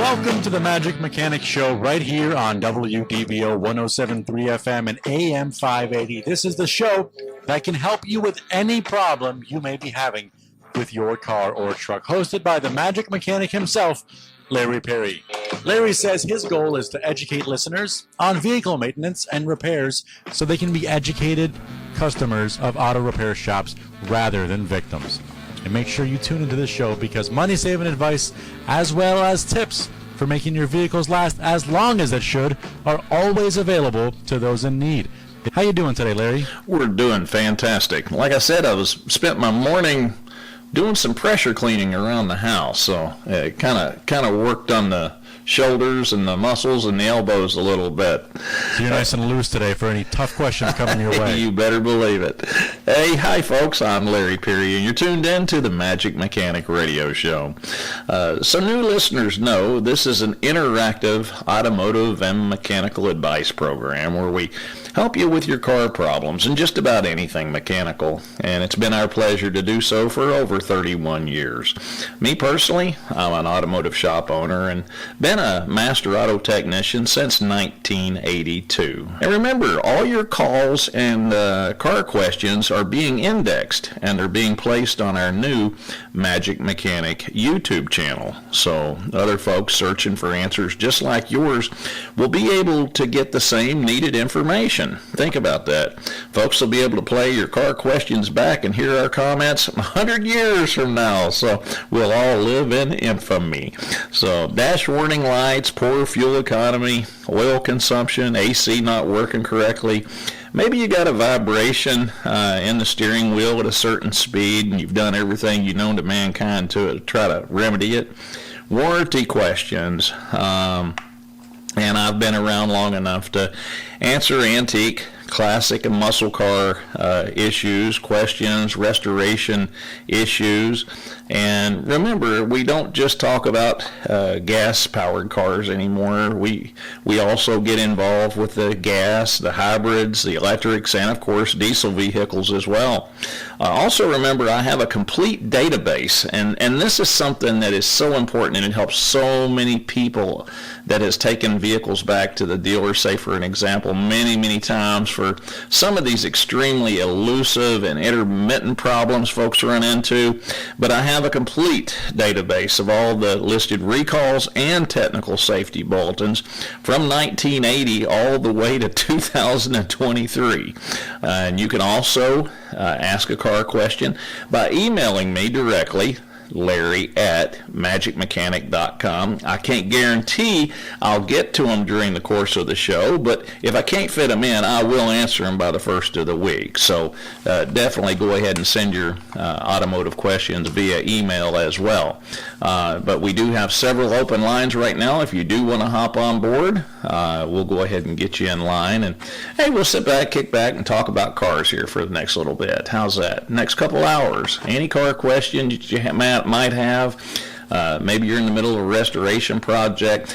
Welcome to the Magic Mechanic Show right here on WDBO 107.3 FM and AM 580. This is the show that can help you with any problem you may be having with your car or truck. Hosted by the Magic Mechanic himself, Larry Perry. Larry says his goal is to educate listeners on vehicle maintenance and repairs so they can be educated customers of auto repair shops rather than victims. And make sure you tune into this show because money-saving advice as well as tips for making your vehicles last as long as it should are always available to those in need. How you doing today, Larry? We're doing fantastic. Like I said, I spent my morning doing some pressure cleaning around the house, so it kind of worked on the shoulders and the muscles and the elbows a little bit. So you're nice and loose today for any tough questions coming your way. You better believe it. Hey, hi folks, I'm Larry Perry, and you're tuned in to the Magic Mechanic Radio Show. So new listeners know this is an interactive automotive and mechanical advice program where we help you with your car problems and just about anything mechanical, and it's been our pleasure to do so for over 31 years. Me personally, I'm an automotive shop owner and been a master auto technician since 1982. And remember, all your calls and car questions are being indexed and they're being placed on our new Magic Mechanic YouTube channel. So other folks searching for answers just like yours will be able to get the same needed information. Think about that. Folks will be able to play your car questions back and hear our comments 100 years from now. So we'll all live in infamy. So dash warning lights, poor fuel economy, oil consumption, AC not working correctly. Maybe you got a vibration in the steering wheel at a certain speed and you've done everything you known to mankind to try to remedy it. Warranty questions. And I've been around long enough to answer antique, classic, and muscle car issues, questions, restoration issues. And remember, we don't just talk about gas-powered cars anymore. We also get involved with the gas, the hybrids, the electrics, and of course diesel vehicles as well. Also remember, I have a complete database, and this is something that is so important, and it helps so many people that has taken vehicles back to the dealer, say for an example, many times for some of these extremely elusive and intermittent problems folks run into. But I have a complete database of all the listed recalls and technical safety bulletins from 1980 all the way to 2023. And you can also ask a car question by emailing me directly, Larry@magicmechanic.com. I can't guarantee I'll get to them during the course of the show, but if I can't fit them in, I will answer them by the first of the week. So definitely go ahead and send your automotive questions via email as well. But we do have several open lines right now. If you do want to hop on board, we'll go ahead and get you in line. And hey, we'll sit back, kick back, and talk about cars here for the next little bit. How's that? Next couple hours. Any car question you might have. Maybe you're in the middle of a restoration project.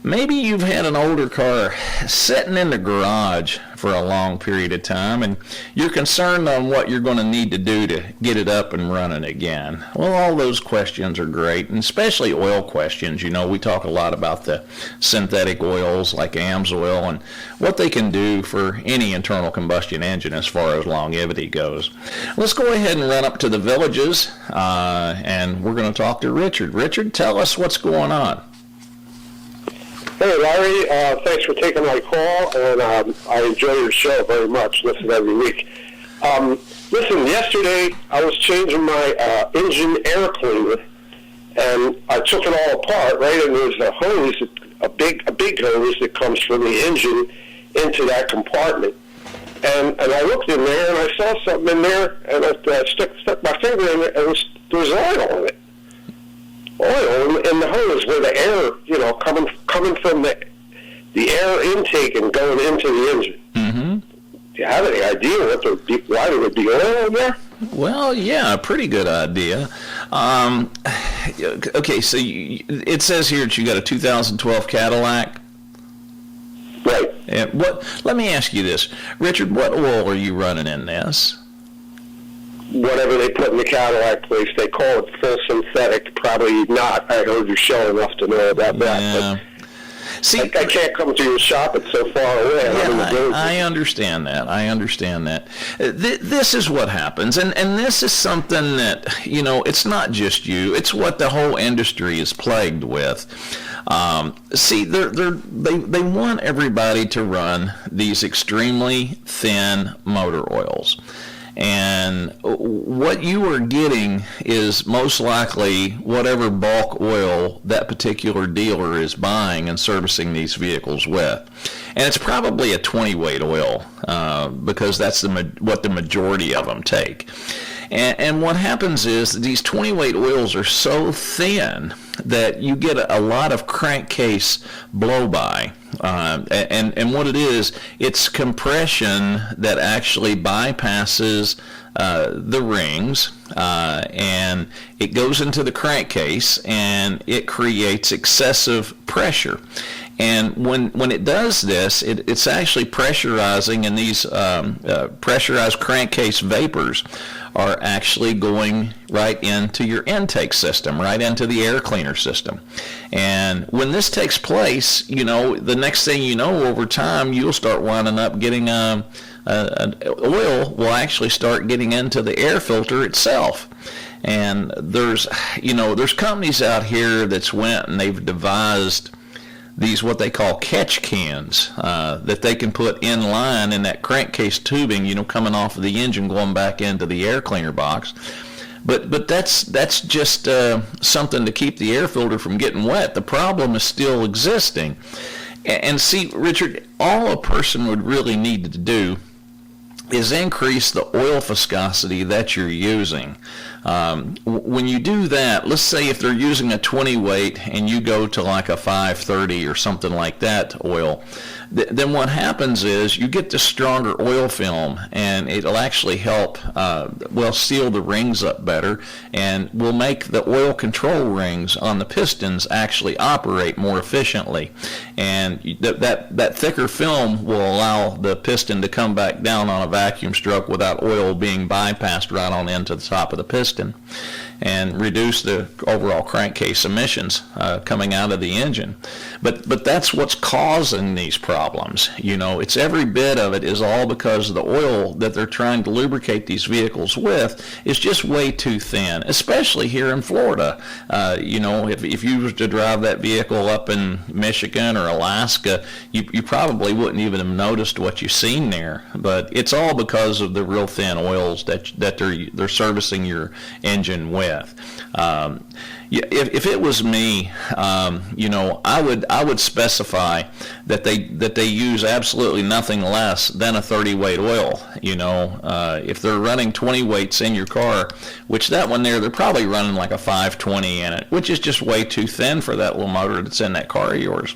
Maybe you've had an older car sitting in the garage for a long period of time and you're concerned on what you're going to need to do to get it up and running again. Well, all those questions are great, and especially oil questions. You know, we talk a lot about the synthetic oils like AMSOIL and what they can do for any internal combustion engine as far as longevity goes. Let's go ahead and run up to the Villages and we're going to talk to Richard. Richard, tell us what's going on. Hey, Larry, thanks for taking my call, and I enjoy your show very much. Listen every week. Listen, yesterday I was changing my engine air cleaner, and I took it all apart, right? And there's a hose, a big hose that comes from the engine into that compartment. And I looked in there, and I saw something in there, and I stuck my finger in it, and there was oil in it. Oil in the hose where the air, coming from the air intake and going into the engine. Mm-hmm. Do you have any idea why there would be oil in there? Well, yeah, pretty good idea. Okay, so it says here that you got a 2012 Cadillac. Right. And let me ask you this, Richard, what oil are you running in this? whatever they put in the Cadillac place. They call it full synthetic. Probably not. I heard you show enough to know about that. Yeah. But See, I can't come to your shop. It's so far away. Yeah, I understand that. I understand that. This is what happens, and this is something that, it's not just you. It's what the whole industry is plagued with. See, they want everybody to run these extremely thin motor oils. And what you are getting is most likely whatever bulk oil that particular dealer is buying and servicing these vehicles with. And it's probably a 20 weight oil because that's what the majority of them take. And what happens is these 20 weight oils are so thin that you get a lot of crankcase blow-by. And what it is, it's compression that actually bypasses the rings, and it goes into the crankcase, and it creates excessive pressure. And when it does this, it's actually pressurizing, and these pressurized crankcase vapors are actually going right into your intake system, right into the air cleaner system. And when this takes place, the next thing you know, over time, you'll start winding up getting oil will actually start getting into the air filter itself. And there's companies out here that's went and they've devised these what they call catch cans that they can put in line in that crankcase tubing, coming off of the engine going back into the air cleaner box. But that's just something to keep the air filter from getting wet. The problem is still existing. And see, Richard, all a person would really need to do is increase the oil viscosity that you're using. When you do that, let's say if they're using a 20 weight and you go to like a 530 or something like that oil, then what happens is you get this stronger oil film, and it'll actually help seal the rings up better, and will make the oil control rings on the pistons actually operate more efficiently. And that thicker film will allow the piston to come back down on a vacuum stroke without oil being bypassed right on into the top of the piston, and reduce the overall crankcase emissions coming out of the engine. But that's what's causing these problems. It's every bit of it is all because the oil that they're trying to lubricate these vehicles with is just way too thin, especially here in Florida. If you were to drive that vehicle up in Michigan or Alaska, you probably wouldn't even have noticed what you've seen there. But it's all because of the real thin oils that they're servicing your engine with. If it was me, I would specify that they use absolutely nothing less than a 30 weight oil. If they're running 20 weights in your car, which that one there, they're probably running like a 520 in it, which is just way too thin for that little motor that's in that car of yours.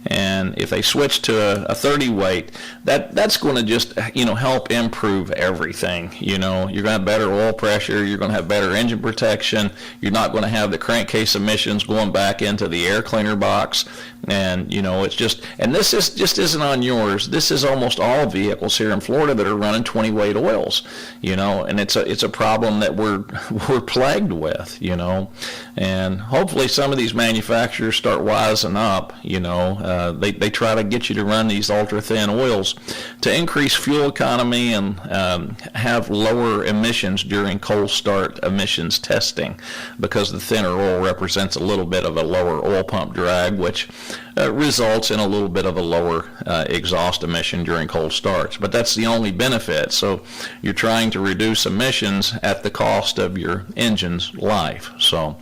And if they switch to a 30 weight, that's going to just help improve everything. You're going to have better oil pressure, you're going to have better engine protection, you're not going to have the crankcase emissions going back into the air cleaner box. And it's just, and this isn't on yours. This is almost all vehicles here in Florida that are running 20 weight oils, and it's a problem that we're plagued with, and hopefully some of these manufacturers start wising up. They try to get you to run these ultra thin oils to increase fuel economy and have lower emissions during cold start emissions testing, because the thinner oil represents a little bit of a lower oil pump drag, which results in a little bit of a lower exhaust emission during cold starts. But that's the only benefit. So you're trying to reduce emissions at the cost of your engine's life. So,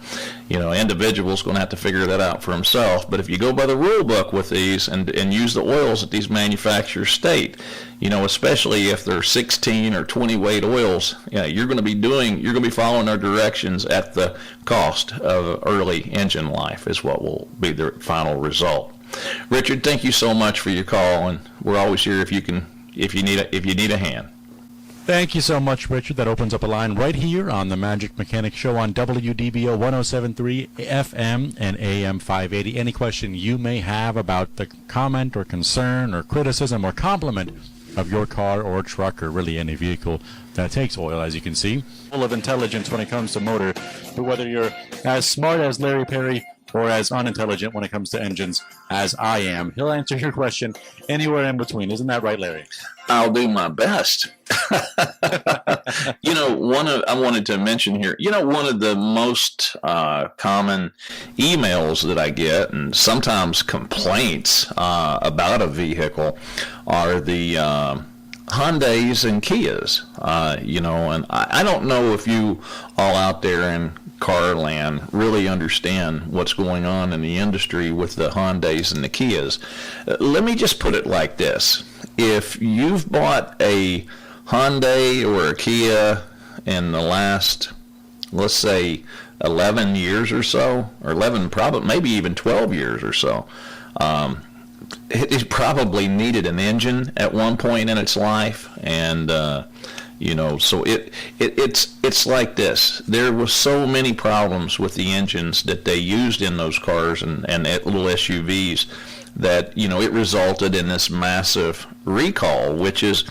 individual's going to have to figure that out for himself. But if you go by the rule book with these and use the oils that these manufacturers state, especially if they're 16 or 20 weight oils, you're going to be following their directions at the cost of early engine life is what will be the final result. Richard, thank you so much for your call, and we're always here if you need a hand. Thank you so much, Richard. That opens up a line right here on the Magic Mechanic Show on WDBO 107.3 FM and AM 580. Any question you may have about the comment or concern or criticism or compliment of your car or truck, or really any vehicle that takes oil, as you can see. Full of intelligence when it comes to motor, but whether you're as smart as Larry Perry or as unintelligent when it comes to engines as I am, he'll answer your question anywhere in between. Isn't that right, Larry? I'll do my best. I wanted to mention here, one of the most common emails that I get, and sometimes complaints about a vehicle, are the Hyundais and Kias. And I don't know if you all out there in car land really understand what's going on in the industry with the Hyundais and the Kias. Let me just put it like this. If you've bought a Hyundai or a Kia in the last, let's say, 11 years or so, or 11, probably maybe even 12 years or so, it probably needed an engine at one point in its life, and so it's like this. There were so many problems with the engines that they used in those cars and little SUVs that it resulted in this massive recall, which is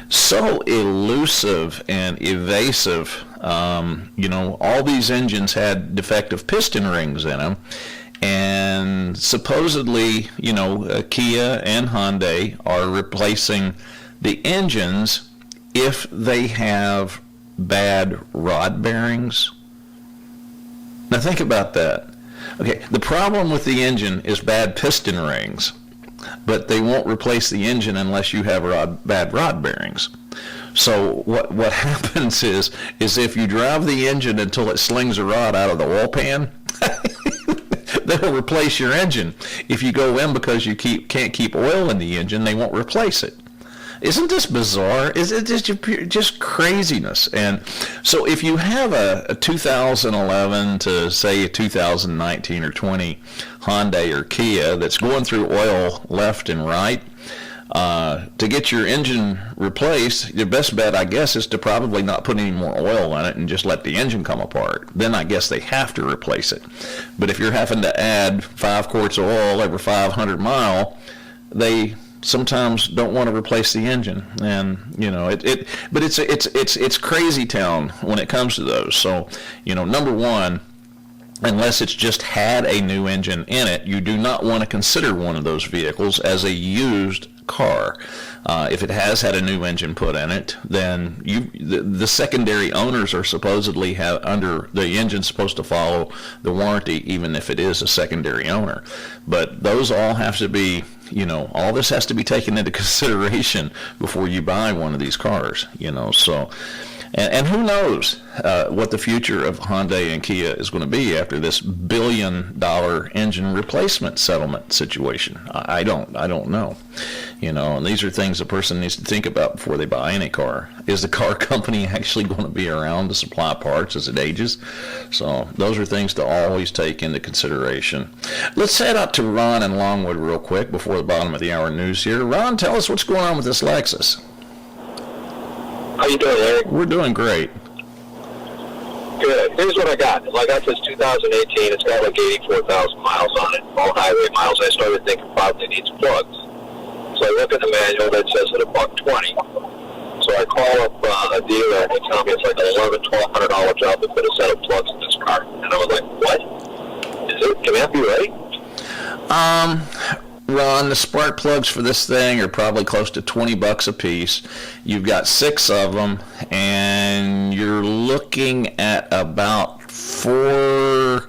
so elusive and evasive. All these engines had defective piston rings in them, and supposedly, Kia and Hyundai are replacing the engines if they have bad rod bearings. Now think about that. Okay, the problem with the engine is bad piston rings, but they won't replace the engine unless you have bad rod bearings. So what happens is if you drive the engine until it slings a rod out of the oil pan, they'll replace your engine. If you go in because you can't keep oil in the engine, they won't replace it. Isn't this bizarre? Is it just craziness? And so if you have a 2011 to say a 2019 or 20 Hyundai or Kia that's going through oil left and right, to get your engine replaced, your best bet, I guess, is to probably not put any more oil in it and just let the engine come apart. Then I guess they have to replace it. But if you're having to add 5 quarts of oil every 500 mile, they sometimes don't want to replace the engine, and but it's crazy town when it comes to those. So number one, unless it's just had a new engine in it, you do not want to consider one of those vehicles as a used car. If it has had a new engine put in it, then the secondary owners are supposedly under the engine's supposed to follow the warranty, even if it is a secondary owner. But those all have to be, all this has to be taken into consideration before you buy one of these cars. So. And who knows what the future of Hyundai and Kia is going to be after this $1 billion engine replacement settlement situation. I don't know. And these are things a person needs to think about before they buy any car. Is the car company actually going to be around to supply parts as it ages? So those are things to always take into consideration. Let's head out to Ron in Longwood real quick before the bottom of the hour news here. Ron, tell us what's going on with this Lexus. How you doing, Larry? We're doing great. Good. Here's what I got. I got this 2018. It's got like 84,000 miles on it, all highway miles. I started thinking probably needs plugs. So I look at the manual that says at $120. So I call up a dealer and they tell me it's like an $1,200 job to put a set of plugs in this car. And I was like, what? Can that be right? Ron, the spark plugs for this thing are probably close to $20 a piece. You've got 6 of them, and you're looking at about 4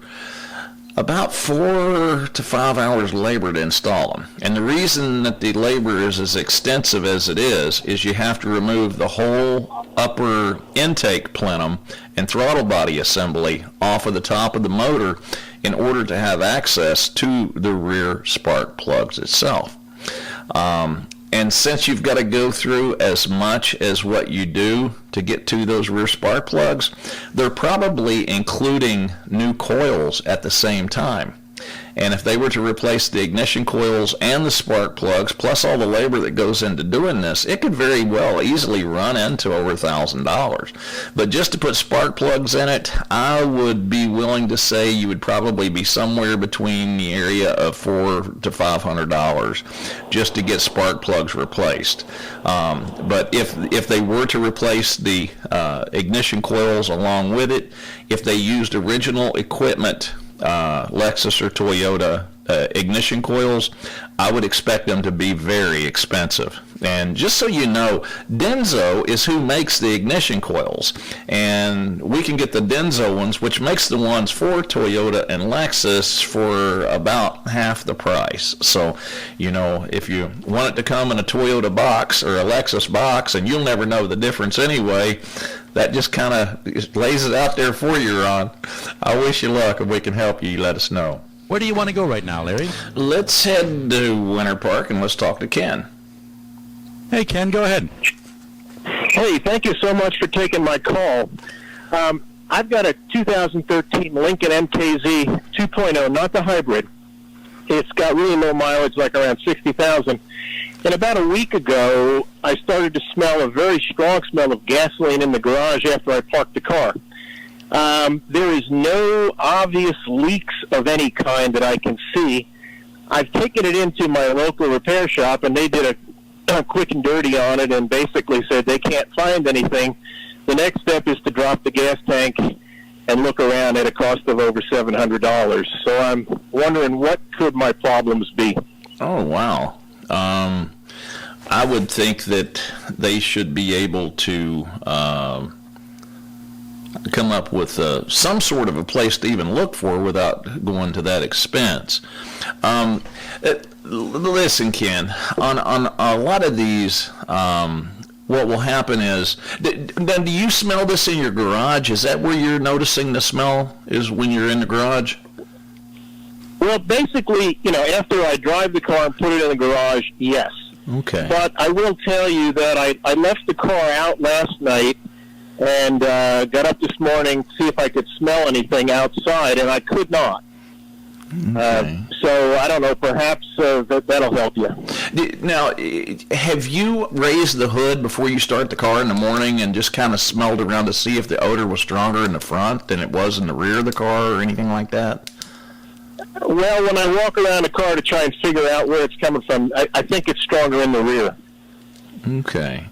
to 5 hours labor to install them. And the reason that the labor is as extensive as it is you have to remove the whole upper intake plenum and throttle body assembly off of the top of the motor in order to have access to the rear spark plugs itself. And since you've got to go through as much as what you do to get to those rear spark plugs, they're probably including new coils at the same time. And if they were to replace the ignition coils and the spark plugs, plus all the labor that goes into doing this, it could very well easily run into over $1,000. But just to put spark plugs in it, I would be willing to say you would probably be somewhere between the area of $400 to $500 just to get spark plugs replaced. But if they were to replace the ignition coils along with it, if they used original equipment, Lexus or Toyota ignition coils, I would expect them to be very expensive. And just so you know, Denso is who makes the ignition coils, and we can get the Denso ones, which makes the ones for Toyota and Lexus, for about half the price. So, you know, if you want it to come in a Toyota box or a Lexus box, and you'll never know the difference anyway, that just kind of lays it out there for you, Ron. I wish you luck. If we can help you, let us know. Where do you want to go right now, Larry? Let's head to Winter Park and let's talk to Ken. Hey, Ken, go ahead. Hey, thank you so much for taking my call. I've got a 2013 Lincoln MKZ 2.0, not the hybrid. It's got really low mileage, like around 60,000. And about a week ago, I started to smell a very strong smell of gasoline in the garage after I parked the car. There is no obvious leaks of any kind that I can see. I've taken it into my local repair shop, and they did a quick and dirty on it and basically said they can't find anything. The next step is to drop the gas tank and look around at a cost of over $700. So I'm wondering, what could my problems be? Oh, wow. I would think that they should be able to come up with some sort of a place to even look for without going to that expense. Listen, Ken, on a lot of these, what will happen is, then do you smell this in your garage? Is that where you're noticing the smell, is when you're in the garage? Well, basically, you know, after I drive the car and put it in the garage, yes. Okay. But I will tell you that I left the car out last night and got up this morning to see if I could smell anything outside, and I could not. Okay. So I don't know, perhaps that'll help you. Now, have you raised the hood before you start the car in the morning and just kind of smelled around to see if the odor was stronger in the front than it was in the rear of the car or anything like that? Well, when I walk around the car to try and figure out where it's coming from, I think it's stronger in the rear. Okay.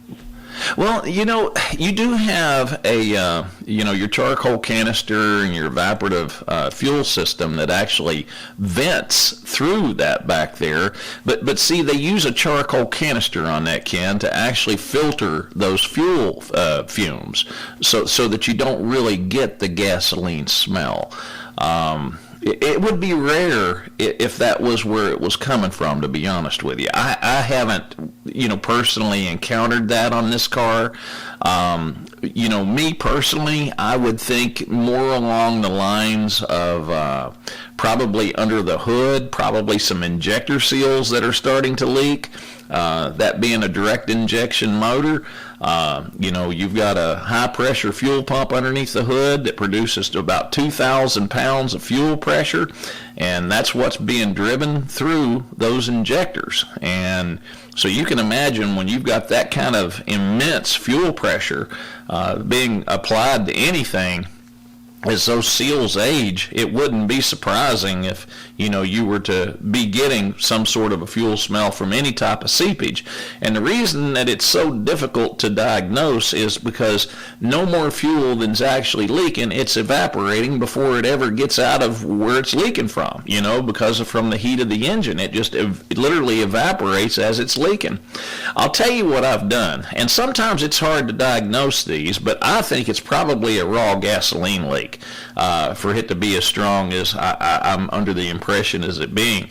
Well, you know, you do have a, your charcoal canister and your evaporative fuel system that actually vents through that back there. But see, they use a charcoal canister on that, Ken, to actually filter those fuel fumes so that you don't really get the gasoline smell. It would be rare if that was where it was coming from, to be honest with you. I haven't, personally encountered that on this car. Me personally, I would think more along the lines of probably under the hood, probably some injector seals that are starting to leak. That being a direct injection motor, you've got a high pressure fuel pump underneath the hood that produces to about 2,000 pounds of fuel pressure, and that's what's being driven through those injectors. And so you can imagine when you've got that kind of immense fuel pressure being applied to anything, as those seals age, it wouldn't be surprising if, you were to be getting some sort of a fuel smell from any type of seepage. And the reason that it's so difficult to diagnose is because no more fuel than's actually leaking, it's evaporating before it ever gets out of where it's leaking from, because from the heat of the engine. It just it literally evaporates as it's leaking. I'll tell you what I've done, and sometimes it's hard to diagnose these, but I think it's probably a raw gasoline leak. For it to be as strong as I'm under the impression as it being.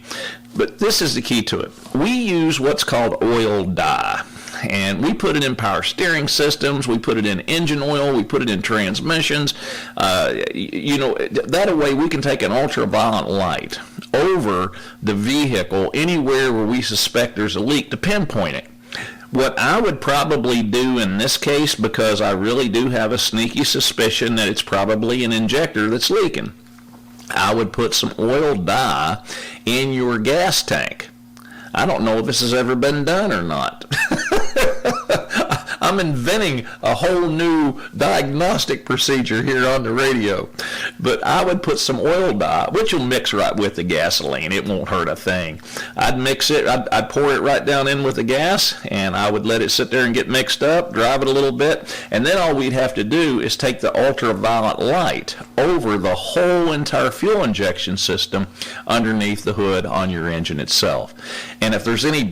But this is the key to it. We use what's called oil dye, and we put it in power steering systems, we put it in engine oil, we put it in transmissions. That way we can take an ultraviolet light over the vehicle anywhere where we suspect there's a leak to pinpoint it. What I would probably do in this case, because I really do have a sneaky suspicion that it's probably an injector that's leaking, I would put some oil dye in your gas tank. I don't know if this has ever been done or not. I'm inventing a whole new diagnostic procedure here on the radio. But I would put some oil dye, which will mix right with the gasoline. It won't hurt a thing. I'd mix it, I'd pour it right down in with the gas, and I would let it sit there and get mixed up, drive it a little bit, and then all we'd have to do is take the ultraviolet light over the whole entire fuel injection system underneath the hood on your engine itself. And if there's any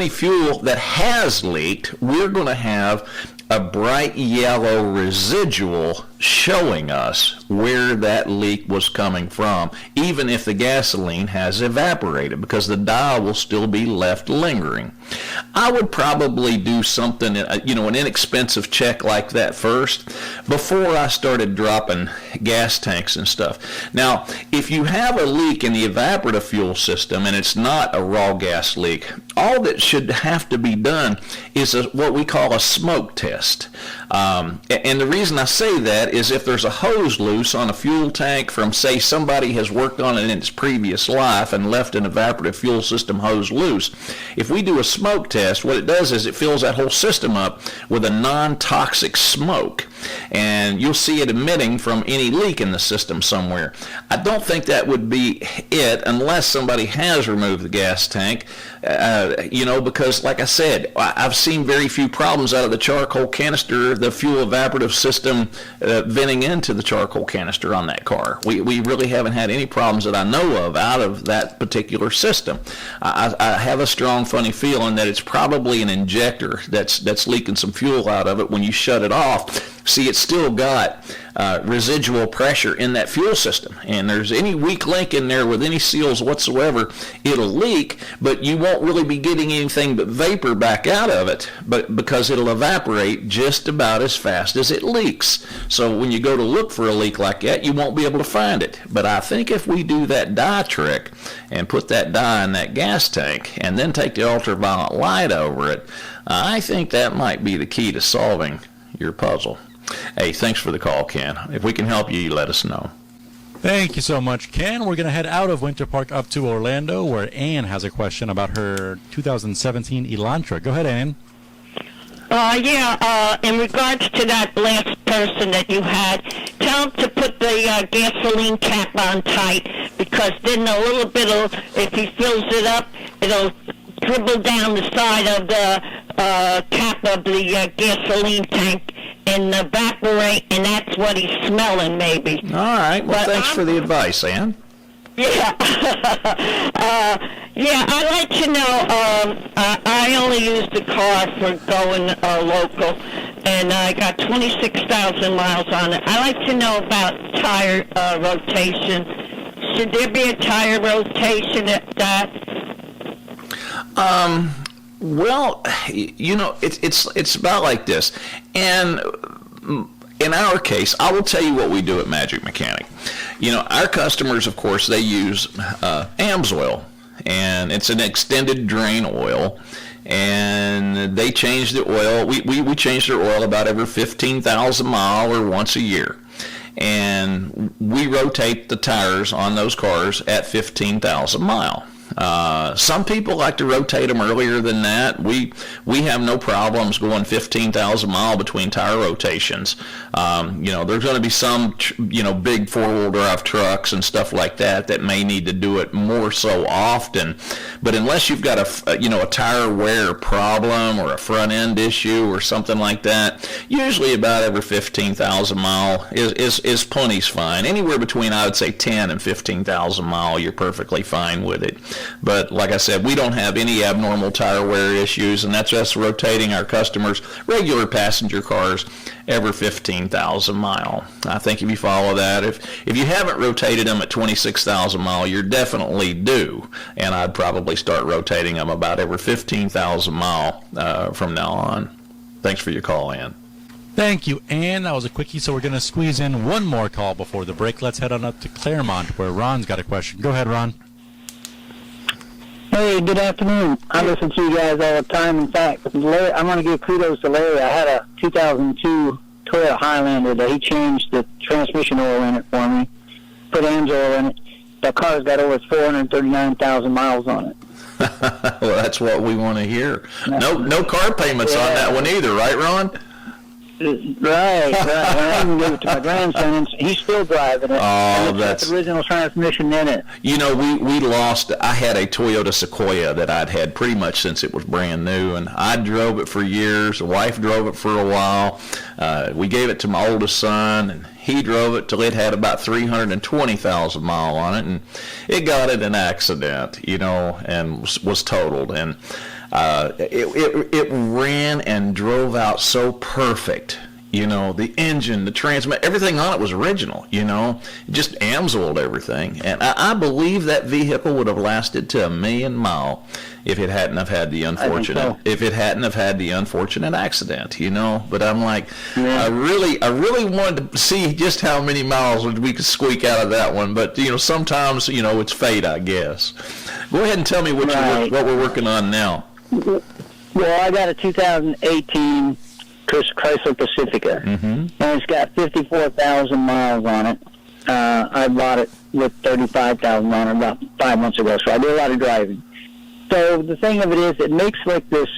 fuel that has leaked, we're going to have a bright yellow residual showing us where that leak was coming from, even if the gasoline has evaporated, because the dye will still be left lingering. I would probably do something, an inexpensive check like that first before I started dropping gas tanks and stuff. Now, if you have a leak in the evaporative fuel system and it's not a raw gas leak, all that should have to be done is what we call a smoke test. And the reason I say that is if there's a hose loose on a fuel tank from, say, somebody has worked on it in its previous life and left an evaporative fuel system hose loose, if we do a smoke test, what it does is it fills that whole system up with a non-toxic smoke, and you'll see it emitting from any leak in the system somewhere. I don't think that would be it unless somebody has removed the gas tank, because like I said, I've seen very few problems out of the charcoal canister, the fuel evaporative system venting into the charcoal canister on that car. We really haven't had any problems that I know of out of that particular system. I have a strong, funny feeling that it's probably an injector that's leaking some fuel out of it when you shut it off. See, it's still got residual pressure in that fuel system, and there's any weak link in there with any seals whatsoever, it'll leak, but you won't really be getting anything but vapor back out of it, but because it'll evaporate just about as fast as it leaks. So when you go to look for a leak like that, you won't be able to find it. But I think if we do that dye trick and put that dye in that gas tank and then take the ultraviolet light over it, I think that might be the key to solving your puzzle. Hey, thanks for the call, Ken. If we can help you, you let us know. Thank you so much, Ken. We're going to head out of Winter Park up to Orlando, where Ann has a question about her 2017 Elantra. Go ahead, Ann. In regards to that last person that you had, tell him to put the gasoline cap on tight, because then a little bit of, if he fills it up, it'll dribble down the side of the cap of the gasoline tank and evaporate, and that's what he's smelling, maybe. All right. Well, thanks for the advice, Ann. Yeah. I'd like to know, I only use the car for going local, and I got 26,000 miles on it. I'd like to know about tire rotation. Should there be a tire rotation at that? Well, it's about like this. And in our case, I will tell you what we do at Magic Mechanic. Our customers, of course, they use AMSOIL, and it's an extended drain oil, and they change the oil. We change their oil about every 15,000 miles or once a year. And we rotate the tires on those cars at 15,000 miles. Some people like to rotate them earlier than that. We have no problems going 15,000 miles between tire rotations. There's going to be some, big four-wheel drive trucks and stuff like that may need to do it more so often. But unless you've got a tire wear problem or a front end issue or something like that, usually about every 15,000 miles is plenty's fine. Anywhere between, I would say, 10 and 15,000 miles, you're perfectly fine with it. But like I said, we don't have any abnormal tire wear issues, and that's us rotating our customers' regular passenger cars every 15,000 miles. I think if you follow that, if you haven't rotated them at 26,000 miles, you're definitely due, and I'd probably start rotating them about every 15,000 miles from now on. Thanks for your call, Ann. Thank you, Ann. That was a quickie, so we're going to squeeze in one more call before the break. Let's head on up to Claremont, where Ron's got a question. Go ahead, Ron. Hey, good afternoon. I listen to you guys all the time. In fact, Larry, I want to give kudos to Larry. I had a 2002 Toyota Highlander that he changed the transmission oil in it for me. put Angelo in it. That car's got over 439,000 miles on it. Well, that's what we want to hear. No car payments on that one either, right, Ron? Right. And I even gave it to my grandson, and he's still driving it. Oh, that's the original transmission in it. You know, I had a Toyota Sequoia that I'd had pretty much since it was brand new, and I drove it for years. The wife drove it for a while. We gave it to my oldest son, and he drove it till it had about 320,000 miles on it, and it got in an accident, and was totaled. And it ran and drove out so perfect. The engine, the transmission, everything on it was original, just Amsoiled everything. And I believe that vehicle would have lasted to 1,000,000 miles if it hadn't have had the unfortunate, accident, But I'm like, I really wanted to see just how many miles we could squeak out of that one. But, sometimes, it's fate, I guess. Go ahead and tell me what we're working on now. Well, I got a 2018 Chrysler Pacifica, and it's got 54,000 miles on it. I bought it with 35,000 on it about 5 months ago, so I do a lot of driving. So the thing of it is, it makes like this,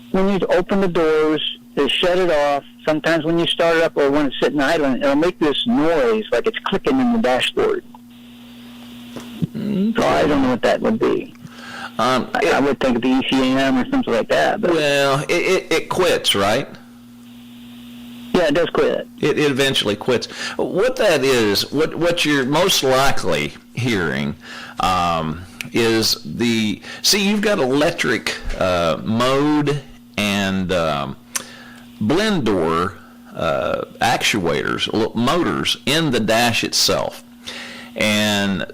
when you open the doors, they shut it off. Sometimes when you start it up or when it's sitting idling, it'll make this noise like it's clicking in the dashboard. So I don't know what that would be. I would think it'd be ECM or something like that. But. Well, it quits, right? Yeah, it does quit. It eventually quits. What that is, what you're most likely hearing is you've got electric mode and blend door actuators, motors in the dash itself. And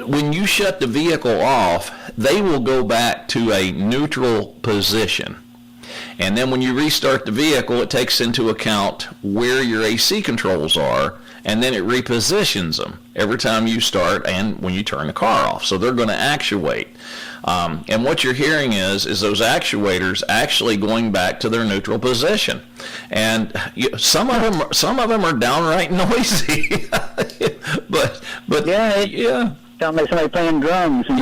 when you shut the vehicle off, they will go back to a neutral position. And then when you restart the vehicle, it takes into account where your AC controls are, and then it repositions them every time you start and when you turn the car off. So they're going to actuate. And what you're hearing is those actuators actually going back to their neutral position. And some of them are downright noisy. but yeah. Sound like somebody playing drums. As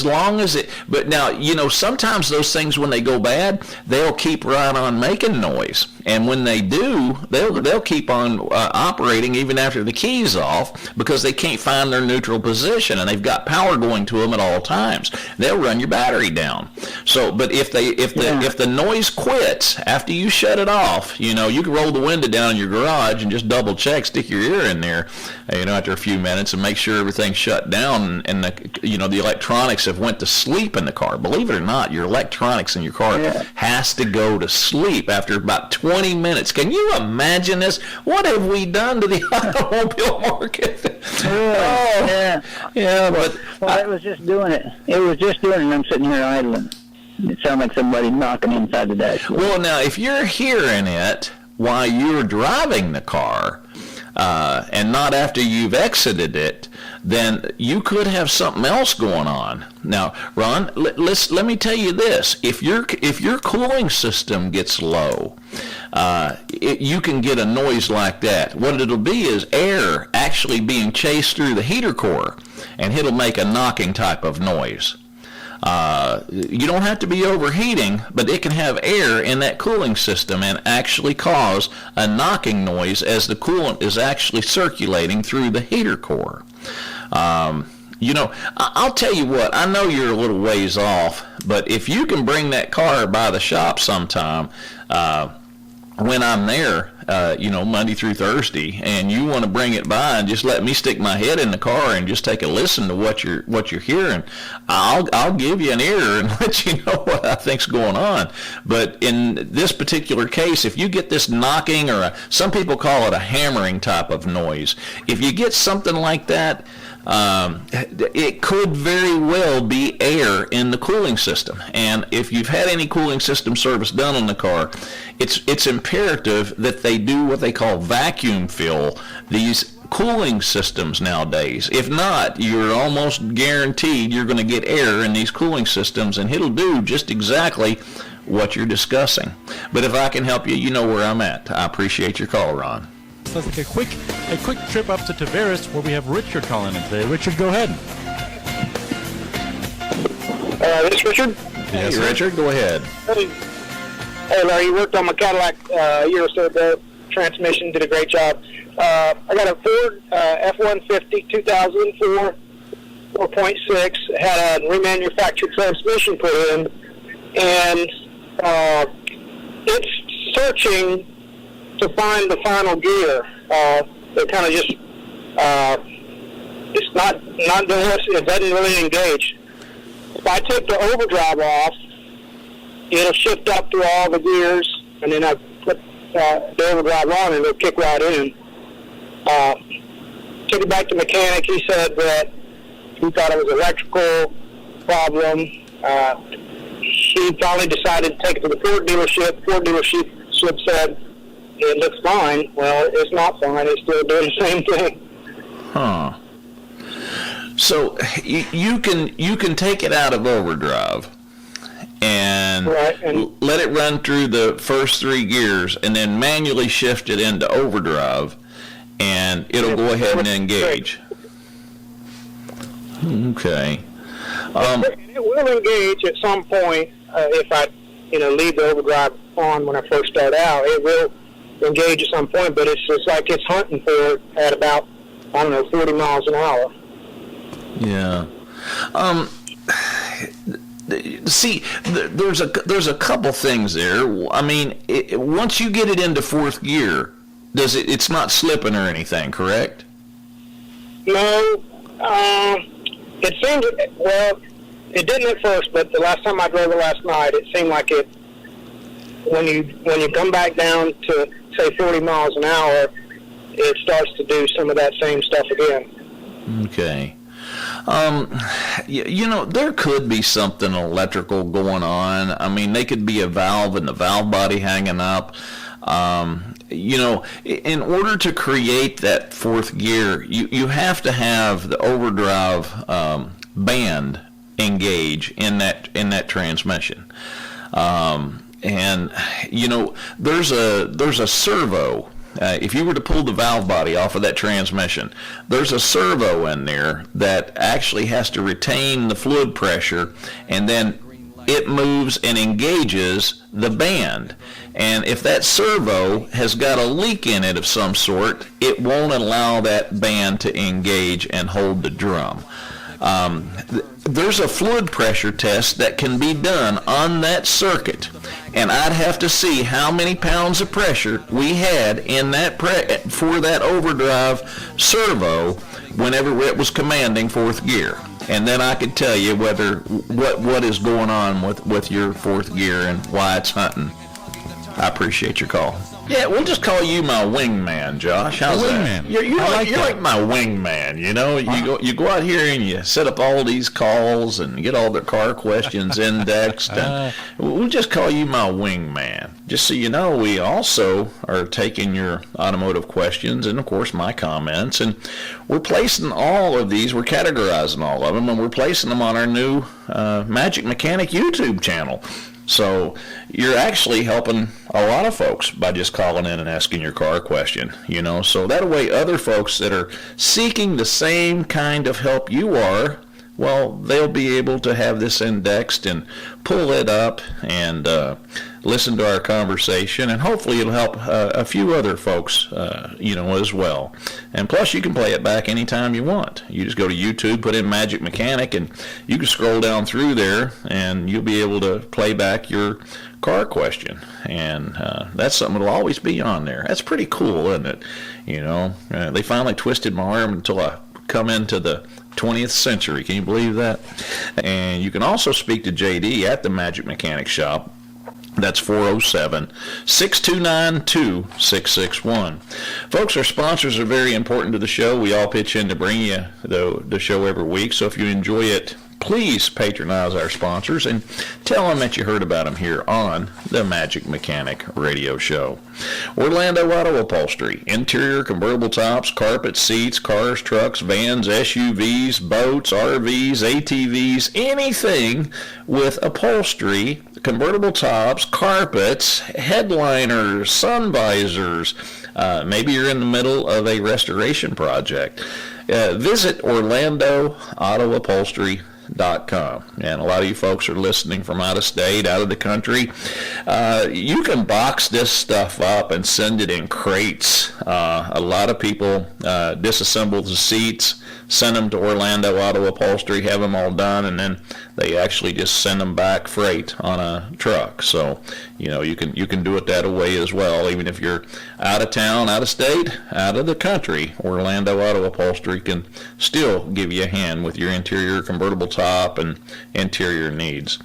long as it. But now, sometimes those things, when they go bad, they'll keep right on making noise. And when they do, they'll keep on operating even after the key's off because they can't find their neutral position and they've got power going to them at all times. They'll run your battery down. So, but if the noise quits after you shut it off, you can roll the window down in your garage and just double check, stick your ear in there, after a few minutes and make sure everything's shut down and the electronics have went to sleep in the car. Believe it or not, your electronics in your car has to go to sleep after about 20 minutes. Can you imagine this? What have we done to the automobile market? But it was just doing it. It was just doing it, and I'm sitting here idling. It sounded like somebody knocking inside the dashboard. Well, now, if you're hearing it while you're driving the car, and not after you've exited it, then you could have something else going on. Now, Ron, let me tell you this: if your cooling system gets low, you can get a noise like that. What it'll be is air actually being chased through the heater core, and it'll make a knocking type of noise. You don't have to be overheating, but it can have air in that cooling system and actually cause a knocking noise as the coolant is actually circulating through the heater core. I'll tell you what, I know you're a little ways off, but if you can bring that car by the shop sometime, when I'm there, Monday through Thursday, and you want to bring it by and just let me stick my head in the car and just take a listen to what you're hearing, I'll give you an ear and let you know what I think's going on. But in this particular case, if you get this knocking or some people call it a hammering type of noise, if you get something like that, it could very well be air in the cooling system. And if you've had any cooling system service done on the car, it's imperative that they do what they call vacuum fill these cooling systems nowadays. If not, you're almost guaranteed you're going to get air in these cooling systems, and it'll do just exactly what you're discussing. But if I can help you, you know where I'm at. I appreciate your call, Ron. So let's take a quick trip up to Tavares, where we have Richard calling in today. Richard, go ahead. This is Richard. Yes, Hey, Richard, go ahead. Hey, Larry, you worked on my Cadillac a year or so ago. Transmission, did a great job. I got a Ford F-150 2004 4.6, had a remanufactured transmission put in, and it's searching to find the final gear. It kind of just, it's not doing this, it doesn't really engage. If I take the overdrive off, it'll shift up through all the gears, and then I put the overdrive on, and it'll kick right in. Took it back to mechanic. He said that he thought it was an electrical problem. He finally decided to take it to the Ford dealership. Ford dealership said it looks fine. Well, it's not fine. It's still doing the same thing. Huh. So you can take it out of overdrive and, Right, and let it run through the first 3 gears, and then manually shift it into overdrive, and it'll go ahead and engage. Okay. it will engage at some point if I, leave the overdrive on when I first start out. It will engage at some point, but it's just like it's hunting for it at about, 40 miles an hour. Yeah. See, there's a couple things there. I mean, once you get it into 4th gear, it's not slipping or anything, correct? No, it seemed, well, it didn't at first, but the last time I drove it last night, it seemed like it, when you come back down to, say, 40 miles an hour, it starts to do some of that same stuff again. Okay. There could be something electrical going on. I mean, they could be a valve in the valve body hanging up. In order to create that 4th gear, you have to have the overdrive band engage in that transmission. There's a servo. If you were to pull the valve body off of that transmission, there's a servo in there that actually has to retain the fluid pressure, and then it moves and engages the band. And if that servo has got a leak in it of some sort, it won't allow that band to engage and hold the drum. There's a fluid pressure test that can be done on that circuit, and I'd have to see how many pounds of pressure we had in that for that overdrive servo whenever it was commanding 4th gear, and then I could tell you what is going on with your 4th gear and why it's hunting. I appreciate your call. Yeah, we'll just call you my wingman, Josh. How's that? You're like my wingman. You go out here and you set up all these calls and get all their car questions indexed. And we'll just call you my wingman. Just so you know, we also are taking your automotive questions and, of course, my comments. And we're placing all of these, we're categorizing all of them, and we're placing them on our new Magic Mechanic YouTube channel. So you're actually helping a lot of folks by just calling in and asking your car question, so that way other folks that are seeking the same kind of help you are, well, they'll be able to have this indexed and pull it up and listen to our conversation, and hopefully it'll help a few other folks, as well. And plus, you can play it back anytime you want. You just go to YouTube, put in Magic Mechanic, and you can scroll down through there, and you'll be able to play back your car question. And that's something that'll always be on there. That's pretty cool, isn't it? They finally twisted my arm until I come into the 20th century. Can you believe that? And you can also speak to JD at the Magic Mechanic Shop. That's 407-629-2661. Folks, our sponsors are very important to the show. We all pitch in to bring you the show every week. So if you enjoy it, please patronize our sponsors and tell them that you heard about them here on the Magic Mechanic Radio Show. Orlando Auto Upholstery, interior convertible tops, carpet, seats, cars, trucks, vans, SUVs, boats, RVs, ATVs, anything with upholstery, convertible tops, carpets, headliners, sun visors. Maybe you're in the middle of a restoration project. Visit OrlandoAutoUpholstery.com. And a lot of you folks are listening from out of state, out of the country. You can box this stuff up and send it in crates. A lot of people disassemble the seats, send them to Orlando Auto Upholstery, have them all done, and then they actually just send them back freight on a truck. So, you can do it that way as well, even if you're out of town, out of state, out of the country. Orlando Auto Upholstery can still give you a hand with your interior convertible top and interior needs.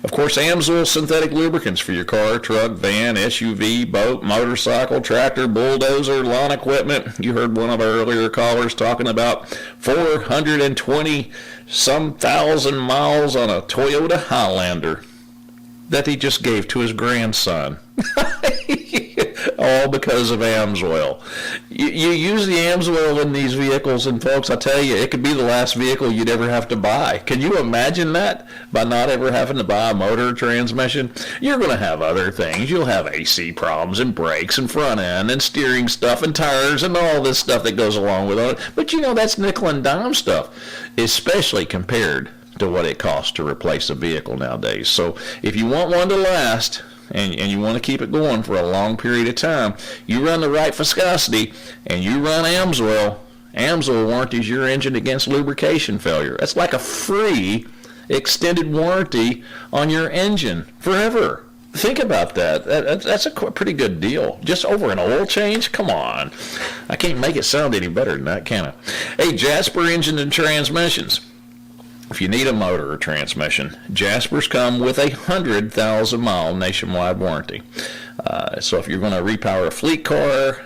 Of course, Amsoil synthetic lubricants for your car, truck, van, SUV, boat, motorcycle, tractor, bulldozer, lawn equipment. You heard one of our earlier callers talking about 420 some thousand miles on a Toyota Highlander that he just gave to his grandson. All because of Amsoil. You use the Amsoil in these vehicles, and folks, I tell you, it could be the last vehicle you'd ever have to buy. Can you imagine that? By not ever having to buy a motor or transmission? You're going to have other things. You'll have AC problems and brakes and front end and steering stuff and tires and all this stuff that goes along with it. But that's nickel and dime stuff, especially compared to what it costs to replace a vehicle nowadays. So if you want one to last, and you want to keep it going for a long period of time, you run the right viscosity and you run Amsoil. Amsoil warranties your engine against lubrication failure. That's like a free extended warranty on your engine forever. Think about that. That's a pretty good deal. Just over an oil change? Come on. I can't make it sound any better than that, can I? Hey, Jasper Engine and Transmissions. If you need a motor or transmission, Jasper's come with a 100,000-mile nationwide warranty. So if you're going to repower a fleet car,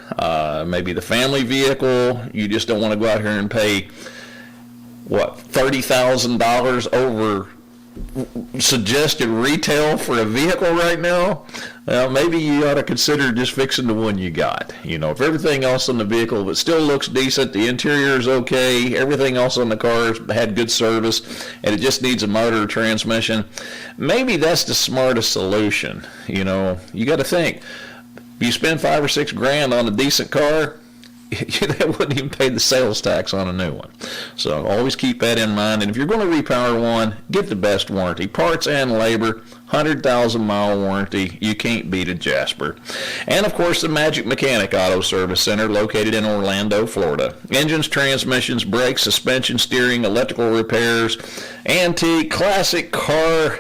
maybe the family vehicle, you just don't want to go out here and pay, $30,000 over suggested retail for a vehicle right now? Well, maybe you ought to consider just fixing the one you got. If everything else on the vehicle, it still looks decent, the interior is okay, everything else on the car has had good service, and it just needs a motor or transmission, maybe that's the smartest solution. You got to think. If you spend $5 or $6 grand on a decent car, that wouldn't even pay the sales tax on a new one. So always keep that in mind. And if you're going to repower one, get the best warranty. Parts and labor, 100,000-mile warranty. You can't beat a Jasper. And, of course, the Magic Mechanic Auto Service Center located in Orlando, Florida. Engines, transmissions, brakes, suspension, steering, electrical repairs, antique, classic car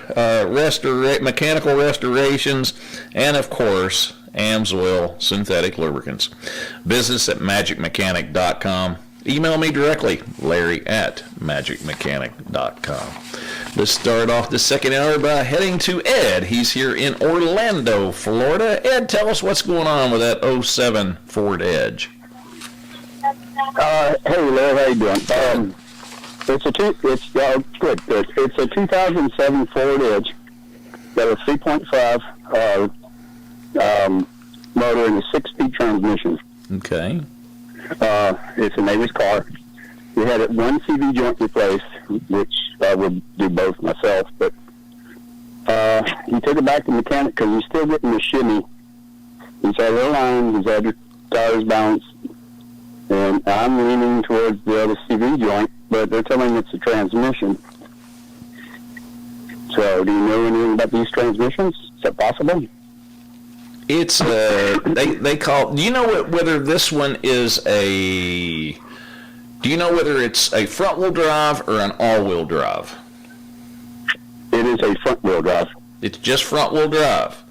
mechanical restorations, and, of course, Amsoil synthetic lubricants. Business at magicmechanic.com. Email me directly, larry@magicmechanic.com. Let's start off the second hour by heading to Ed. He's here in Orlando, Florida. Ed, tell us what's going on with that 07 Ford Edge. Hey, Larry, how you doing? It's good. It's a 2007 Ford Edge. Got a 3.5 motor and a 6-speed transmission. Okay. It's a neighbor's car. We had one CV joint replaced, which I would do both myself, but he took it back to the mechanic because he's still getting the shimmy. He's had the line, he's had the tires bounced, and I'm leaning towards the other CV joint, but they're telling me it's a transmission. So, do you know anything about these transmissions? Is that possible? It's they call. Do you know whether this one is a? Do you know whether it's a front-wheel drive or an all-wheel drive? It is a front-wheel drive. It's just front-wheel drive.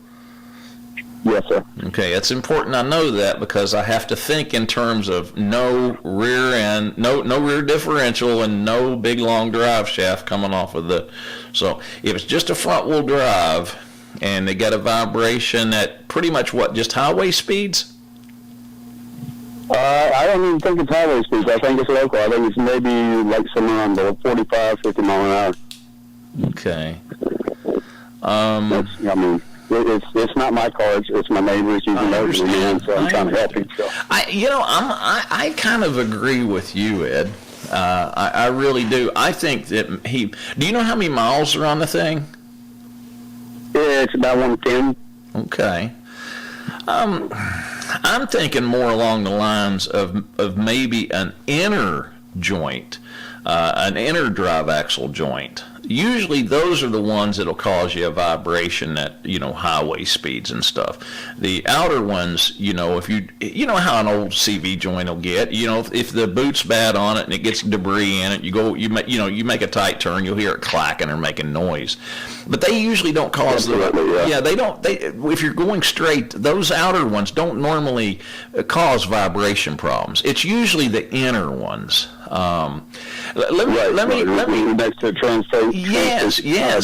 Yes, sir. Okay, it's important I know that because I have to think in terms of no rear end, no rear differential, and no big long drive shaft coming off of the. So if it's just a front-wheel drive. And they got a vibration at pretty much just highway speeds? I don't even think it's highway speeds. I think it's local. I think it's maybe like somewhere on the 45, 50 mile an hour. Okay. It's not my car. It's my neighbor's using those again, so I'm trying to help him. So. I kind of agree with you, Ed. I really do. I think that do you know how many miles are on the thing? say it's about 110. Okay. I'm thinking more along the lines of maybe an inner joint, an inner drive axle joint. Usually those are the ones that'll cause you a vibration at, highway speeds and stuff. The outer ones, if you know how an old CV joint will get, if the boot's bad on it and it gets debris in it, you make a tight turn, you'll hear it clacking or making noise. But they usually don't cause if you're going straight, those outer ones don't normally cause vibration problems. It's usually the inner ones. Let me next to transfer. Yes.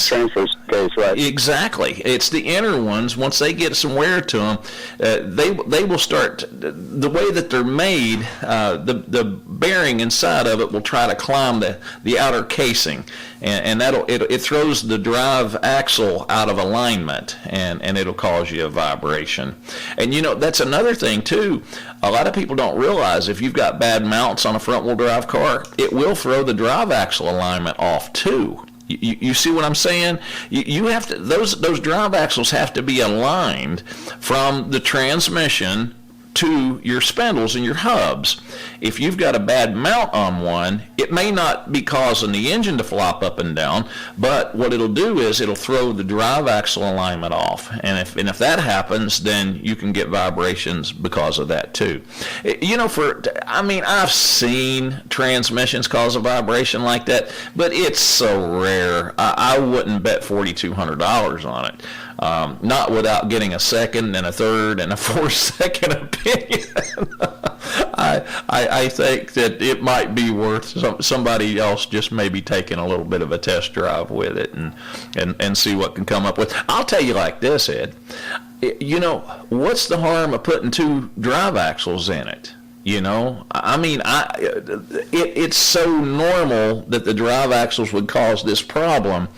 Transfer case, right? Exactly. It's the inner ones. Once they get some wear to them, they will start. The way that they're made, the bearing inside of it will try to climb the outer casing, and it throws the drive axle out of alignment, and it'll cause you a vibration. And that's another thing too. A lot of people don't realize if you've got bad mounts on a front-wheel drive car, it will throw the drive axle alignment off too. You see what I'm saying? You have to those drive axles have to be aligned from the transmission to your spindles and your hubs. If you've got a bad mount on one, it may not be causing the engine to flop up and down, but what it'll do is it'll throw the drive axle alignment off. And if that happens, then you can get vibrations because of that too. I've seen transmissions cause a vibration like that, but it's so rare. I wouldn't bet $4,200 on it. Not without getting a second and a third and a fourth second opinion. I think that it might be worth somebody else just maybe taking a little bit of a test drive with it and see what can come up with. I'll tell you like this, Ed. What's the harm of putting two drive axles in it? It's so normal that the drive axles would cause this problem.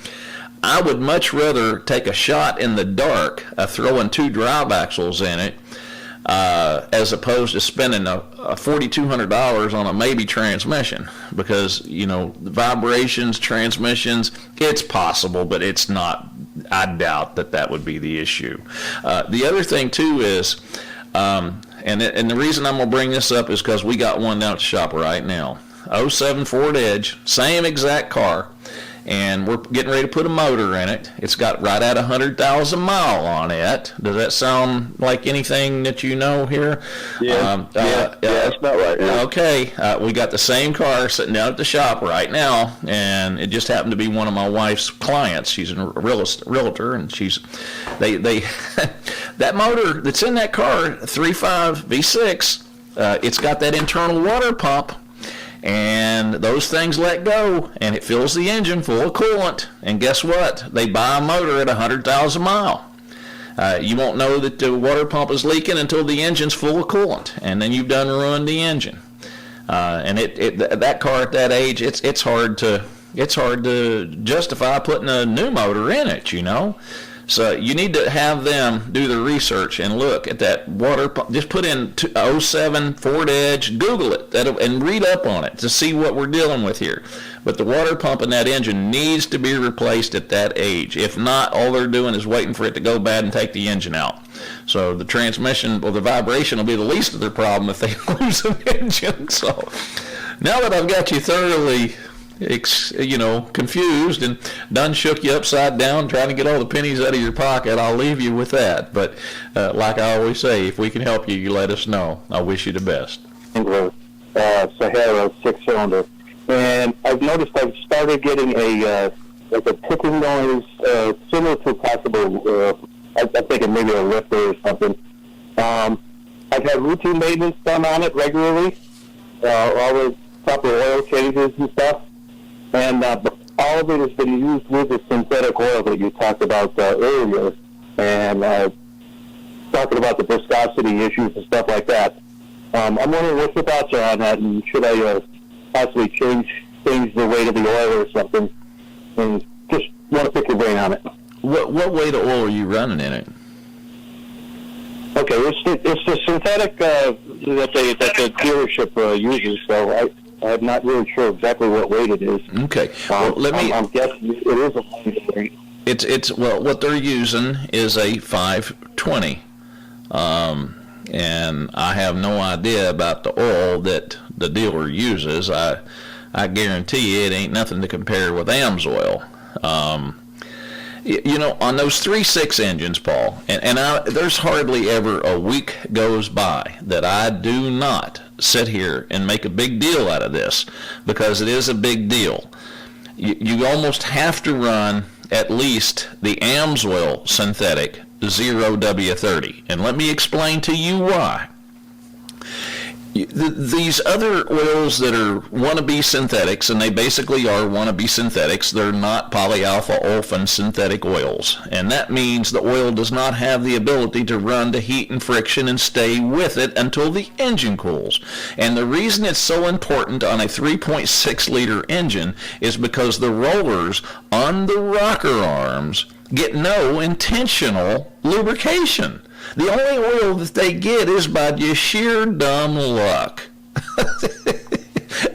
I would much rather take a shot in the dark of throwing two drive axles in it as opposed to spending a $4,200 on a maybe transmission, because the vibrations, transmissions, it's possible, but it's not. I doubt that would be the issue. The other thing too is, and the reason I'm gonna bring this up is because we got one down at the shop right now, 07 Ford Edge, same exact car. And we're getting ready to put a motor in it. It's got right at 100,000 mile on it. Does that sound like anything that you know here? Yeah, that's about right. Yeah. Okay, we got the same car sitting down at the shop right now, and it just happened to be one of my wife's clients. She's a realtor, and they that motor that's in that car, 3.5 V6, it's got that internal water pump. And those things let go, and it fills the engine full of coolant. And guess what? They buy a motor at 100,000 mile. You won't know that the water pump is leaking until the engine's full of coolant, and then you've done ruined the engine. And that car at that age, it's hard to justify putting a new motor in it. So you need to have them do the research and look at that water pump. Just put in 07 Ford Edge, Google it, and read up on it to see what we're dealing with here. But the water pump in that engine needs to be replaced at that age. If not, all they're doing is waiting for it to go bad and take the engine out. So the transmission or the vibration will be the least of their problem if they lose an engine. So now that I've got you thoroughly confused and done shook you upside down trying to get all the pennies out of your pocket, I'll leave you with that. But like I always say, if we can help you, you let us know. I wish you the best. Sahara 6-cylinder, and I've noticed I've started getting a ticking noise similar to possible. I'm thinking maybe a lifter or something. I've had routine maintenance done on it regularly, all the proper oil changes and stuff. And all of it has been used with the synthetic oil that you talked about earlier, and talking about the viscosity issues and stuff like that. I'm wondering what your thoughts are on that, and should I possibly change the weight of the oil or something? And just want to pick your brain on it. What weight of oil are you running in it? Okay, it's the synthetic that the dealership uses, so I'm not really sure exactly what weight it is. Okay. Well, I'm guessing it is a lighter weight. Well, what they're using is a 520. And I have no idea about the oil that the dealer uses. I guarantee you it ain't nothing to compare with AMSOIL. On those 3.6 engines, Paul, and there's hardly ever a week goes by that I do not sit here and make a big deal out of this, because it is a big deal. You almost have to run at least the AMSOIL synthetic 0W30. And let me explain to you why. These other oils that are wannabe synthetics, and they basically are wannabe synthetics, they're not polyalpha olefin synthetic oils. And that means the oil does not have the ability to run to heat and friction and stay with it until the engine cools. And the reason it's so important on a 3.6 liter engine is because the rollers on the rocker arms get no intentional lubrication. The only oil that they get is by just sheer dumb luck.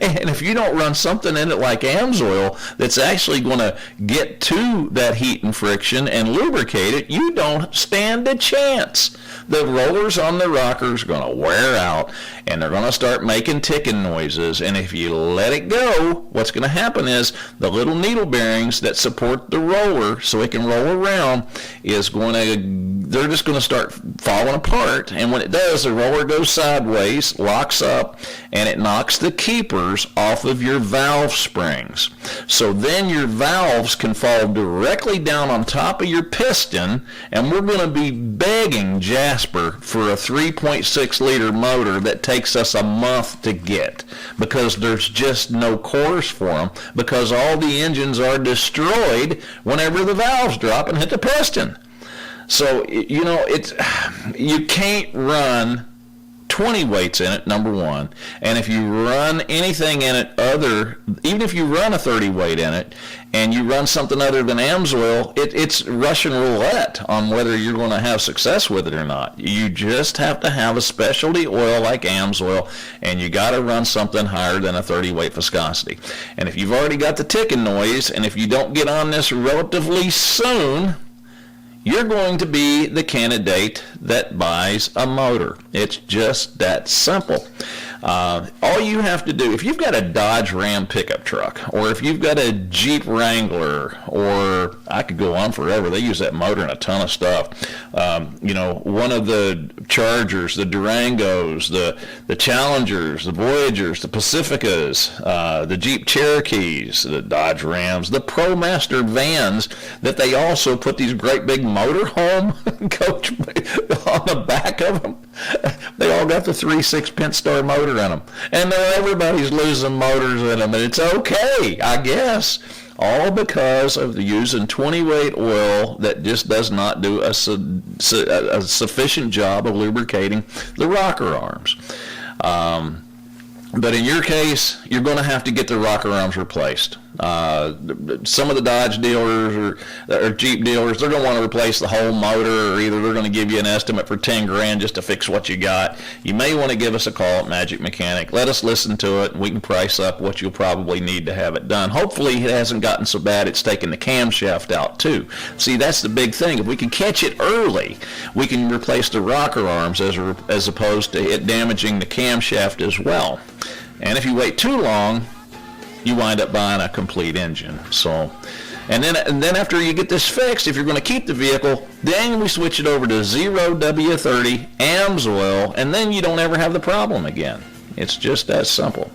And if you don't run something in it like AMSOIL that's actually going to get to that heat and friction and lubricate it, you don't stand a chance. The rollers on the rockers are going to wear out, and they're going to start making ticking noises. And if you let it go, what's going to happen is the little needle bearings that support the roller so it can roll around they're just going to start falling apart. And when it does, the roller goes sideways, locks up, and it knocks the keepers off of your valve springs. So then your valves can fall directly down on top of your piston, and we're going to be begging Jasper for a 3.6 liter motor that takes us a month to get, because there's just no cores for them, because all the engines are destroyed whenever the valves drop and hit the piston. So, you can't run 20 weights in it, number one. And if you run anything in it even if you run a 30 weight in it, and you run something other than AMSOIL, it's Russian roulette on whether you're going to have success with it or not. You just have to have a specialty oil like AMSOIL, and you got to run something higher than a 30 weight viscosity. And if you've already got the ticking noise, and if you don't get on this relatively soon, you're going to be the candidate that buys a motor. It's just that simple. All you have to do, if you've got a Dodge Ram pickup truck, or if you've got a Jeep Wrangler, or I could go on forever, they use that motor in a ton of stuff. One of the Chargers, the Durangos, the Challengers, the Voyagers, the Pacificas, the Jeep Cherokees, the Dodge Rams, the ProMaster vans, that they also put these great big motorhome coach on the back of them. They all got the 3.6 Pentastar motor in them, and everybody's losing motors in them, and it's okay, I guess, all because of using 20 weight oil that just does not do a sufficient job of lubricating the rocker arms. But in your case, you're going to have to get the rocker arms replaced. Some of the Dodge dealers or Jeep dealers, they're going to want to replace the whole motor, or either they're going to give you an estimate for $10,000 just to fix what you got. You may want to give us a call at Magic Mechanic. Let us listen to it, and we can price up what you'll probably need to have it done. Hopefully it hasn't gotten so bad it's taking the camshaft out too. See, that's the big thing. If we can catch it early, we can replace the rocker arms as opposed to it damaging the camshaft as well. And if you wait too long, you wind up buying a complete engine. So, and then after you get this fixed, if you're going to keep the vehicle, then we switch it over to 0W30 AMSOIL, and then you don't ever have the problem again. It's just that simple.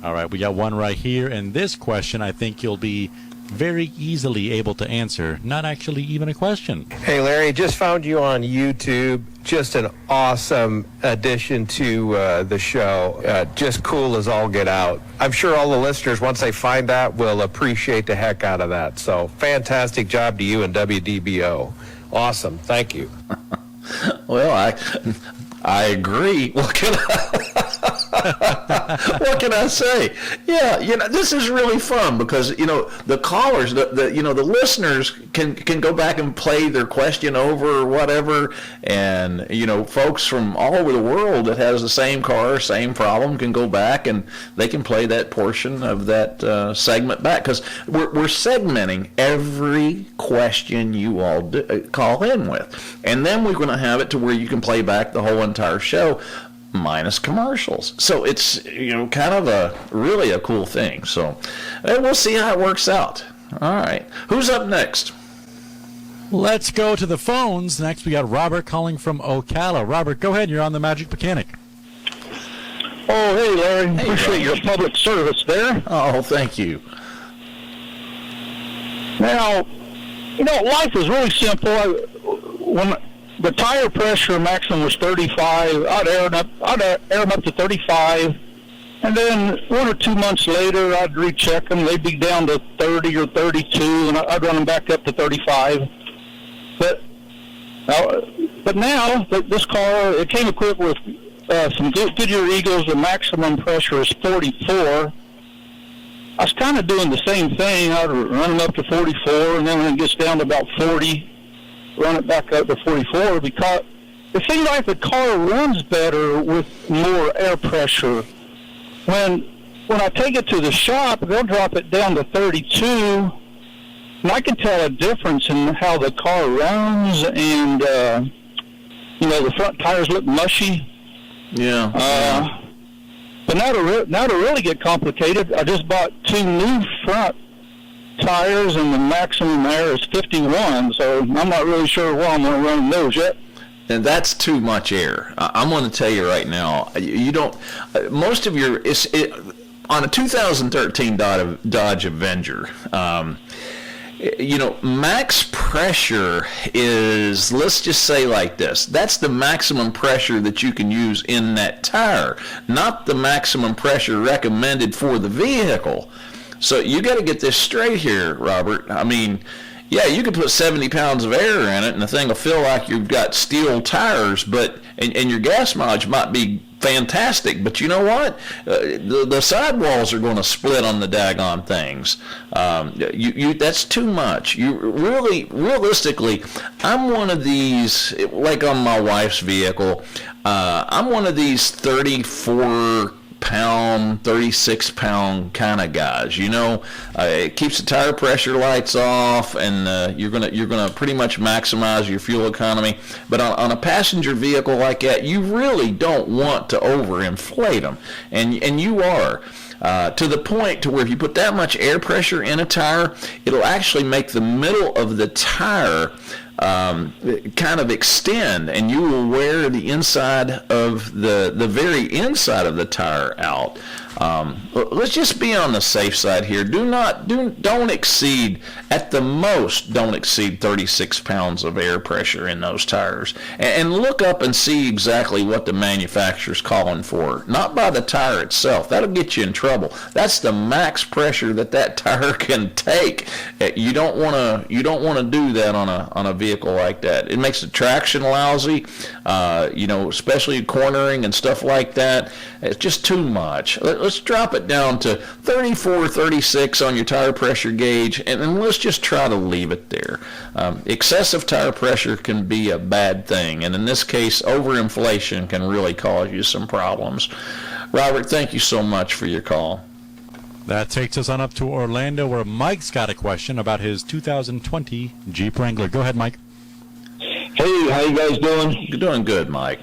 All right, we got one right here, and this question I think you'll be very easily able to answer. Not actually even a question. Hey, Larry, just found you on YouTube. Just an awesome addition to the show. Just cool as all get out. I'm sure all the listeners, once they find that, will appreciate the heck out of that. So fantastic job to you and WDBO. Awesome. Thank you. Well, I agree. What can I... What can I say? Yeah, this is really fun because the callers, the listeners can go back and play their question over or whatever, and folks from all over the world that has the same car, same problem can go back and they can play that portion of that segment back because we're segmenting every question you all call in with, and then we're going to have it to where you can play back the whole entire show minus commercials. So it's kind of really a cool thing. So we'll see how it works out. All right, who's up next? Let's go to the phones. Next, we got Robert calling from Ocala. Robert, go ahead. You're on the Magic Mechanic. Oh, hey, Larry. Appreciate your public service there. Oh, thank you. Now, life is really simple. When the tire pressure maximum was 35, I'd air them up to 35, and then 1 or 2 months later, I'd recheck them. They'd be down to 30 or 32, and I'd run them back up to 35. But now this car, it came equipped with some Goodyear Eagles. The maximum pressure is 44. I was kind of doing the same thing. I'd run them up to 44, and then when it gets down to about 40, run it back up to 44, because it seems like the car runs better with more air pressure. When I take it to the shop, they'll drop it down to 32, and I can tell a difference in how the car runs, and the front tires look mushy. Yeah. But now to really get complicated, I just bought 2 new front tires, and the maximum air is 51, so I'm not really sure why I'm going to run those yet. And that's too much air. I'm going to tell you right now, you don't, most of your, on a 2013 Dodge Avenger, max pressure is, let's just say like this, that's the maximum pressure that you can use in that tire, not the maximum pressure recommended for the vehicle. So you got to get this straight here, Robert. I mean, yeah, you could put 70 pounds of air in it and the thing will feel like you've got steel tires, but and your gas mileage might be fantastic, but you know what? The sidewalls are going to split on the daggone things. That's too much. You really, realistically, I'm one of these, like on my wife's vehicle, I'm one of these 34-pound, 36-pound kind of guys. It keeps the tire pressure lights off, and you're gonna pretty much maximize your fuel economy. But on a passenger vehicle like that, you really don't want to overinflate them, and you are. To the point to where if you put that much air pressure in a tire, it'll actually make the middle of the tire kind of extend, and you will wear the inside of the very inside of the tire out. Let's just be on the safe side here. Don't exceed, at the most, don't exceed 36 pounds of air pressure in those tires. And look up and see exactly what the manufacturer's calling for. Not by the tire itself. That'll get you in trouble. That's the max pressure that tire can take. You don't want to do that on a vehicle like that. It makes the traction lousy, especially cornering and stuff like that. It's just too much. Let's drop it down to 34, 36 on your tire pressure gauge, and let's just try to leave it there. Excessive tire pressure can be a bad thing, and in this case, overinflation can really cause you some problems. Robert, thank you so much for your call. That takes us on up to Orlando, where Mike's got a question about his 2020 Jeep Wrangler. Go ahead, Mike. Hey, how you guys doing? You're doing good, Mike.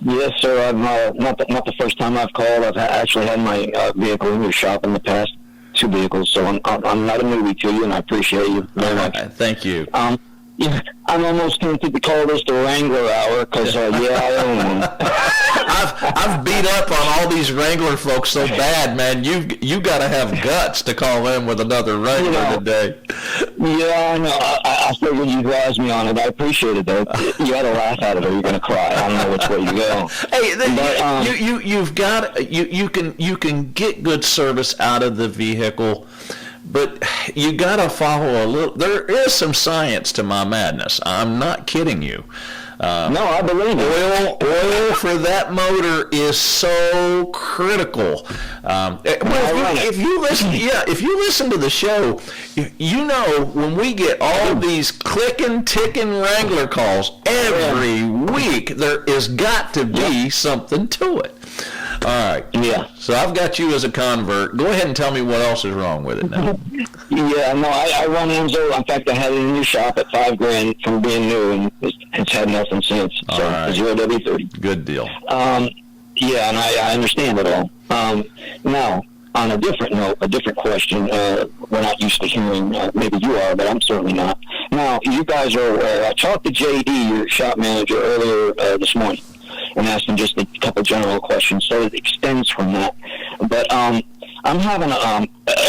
Yes, sir. I'm not the first time I've called. I've actually had my vehicle in your shop in the past, 2 vehicles. So I'm not a newbie to you, and I appreciate you very much. Thank you. Yeah, I'm almost tempted to call this the Wrangler Hour because, I own one. I've beat up on all these Wrangler folks so bad, man. You got to have guts to call in with another Wrangler today. Yeah, I know. I figured you'd rise me on it. I appreciate it, though. You had a laugh out of it. You're going to cry. I don't know which way you go. Hey, you can get good service out of the vehicle, but you got to follow a little. There is some science to my madness. I'm not kidding you. No, I believe it. Oil for that motor is so critical. If you listen to the show, you know when we get all these clicking, ticking Wrangler calls every week, there is got to be something to it. All right. Yeah. So I've got you as a convert. Go ahead and tell me what else is wrong with it now. Yeah, no, I run Enzo. In fact, I had it in your shop at $5,000 from being new, and it's had nothing since. So right. 0W30. Good deal. Yeah, and I understand it all. Now, on a different note, a different question, we're not used to hearing, maybe you are, but I'm certainly not. Now, you guys are aware, I talked to JD, your shop manager, earlier this morning, and asked him just a couple general questions, so it extends from that. But I'm having,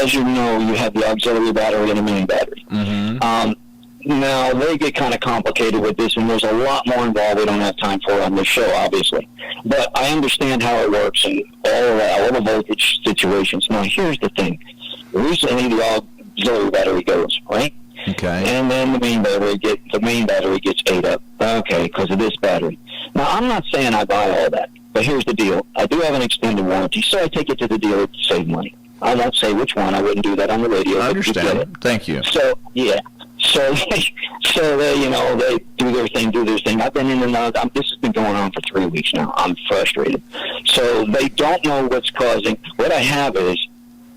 as you know, you have the auxiliary battery and a main battery. Mm-hmm. Now, they get kind of complicated with this, and there's a lot more involved we don't have time for on this show, obviously. But I understand how it works and all the voltage situations. Now, here's the thing. Recently, the auxiliary battery goes, right? Okay. And then the main battery gets ate up. Okay, because of this battery. Now, I'm not saying I buy all that, but here's the deal. I do have an extended warranty, so I take it to the dealer to save money. I won't say which one. I wouldn't do that on the radio. I understand. Thank you. So, yeah. So they, you know, they do their thing. I've been in and out. This has been going on for 3 weeks now. I'm frustrated. So they don't know what's causing. What I have is,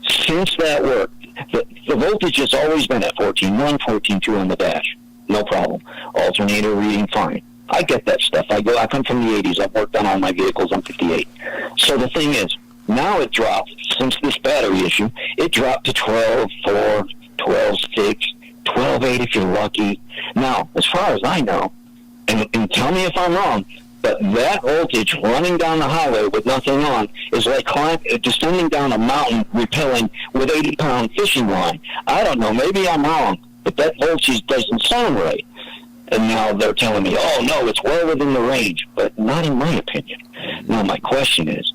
since that worked, the voltage has always been at 14.1, 14.2 on the dash. No problem. Alternator reading fine. I get that stuff. I come from the 80s. I've worked on all my vehicles. I'm 58. So the thing is, now it dropped, since this battery issue, it dropped to 12.4, 12.6, 12.8 if you're lucky. Now, as far as I know, and tell me if I'm wrong, but that voltage running down the highway with nothing on is like descending down a mountain rappelling with 80-pound fishing line. I don't know. Maybe I'm wrong, but that voltage doesn't sound right. And now they're telling me, oh, no, it's well within the range, but not in my opinion. Now, my question is,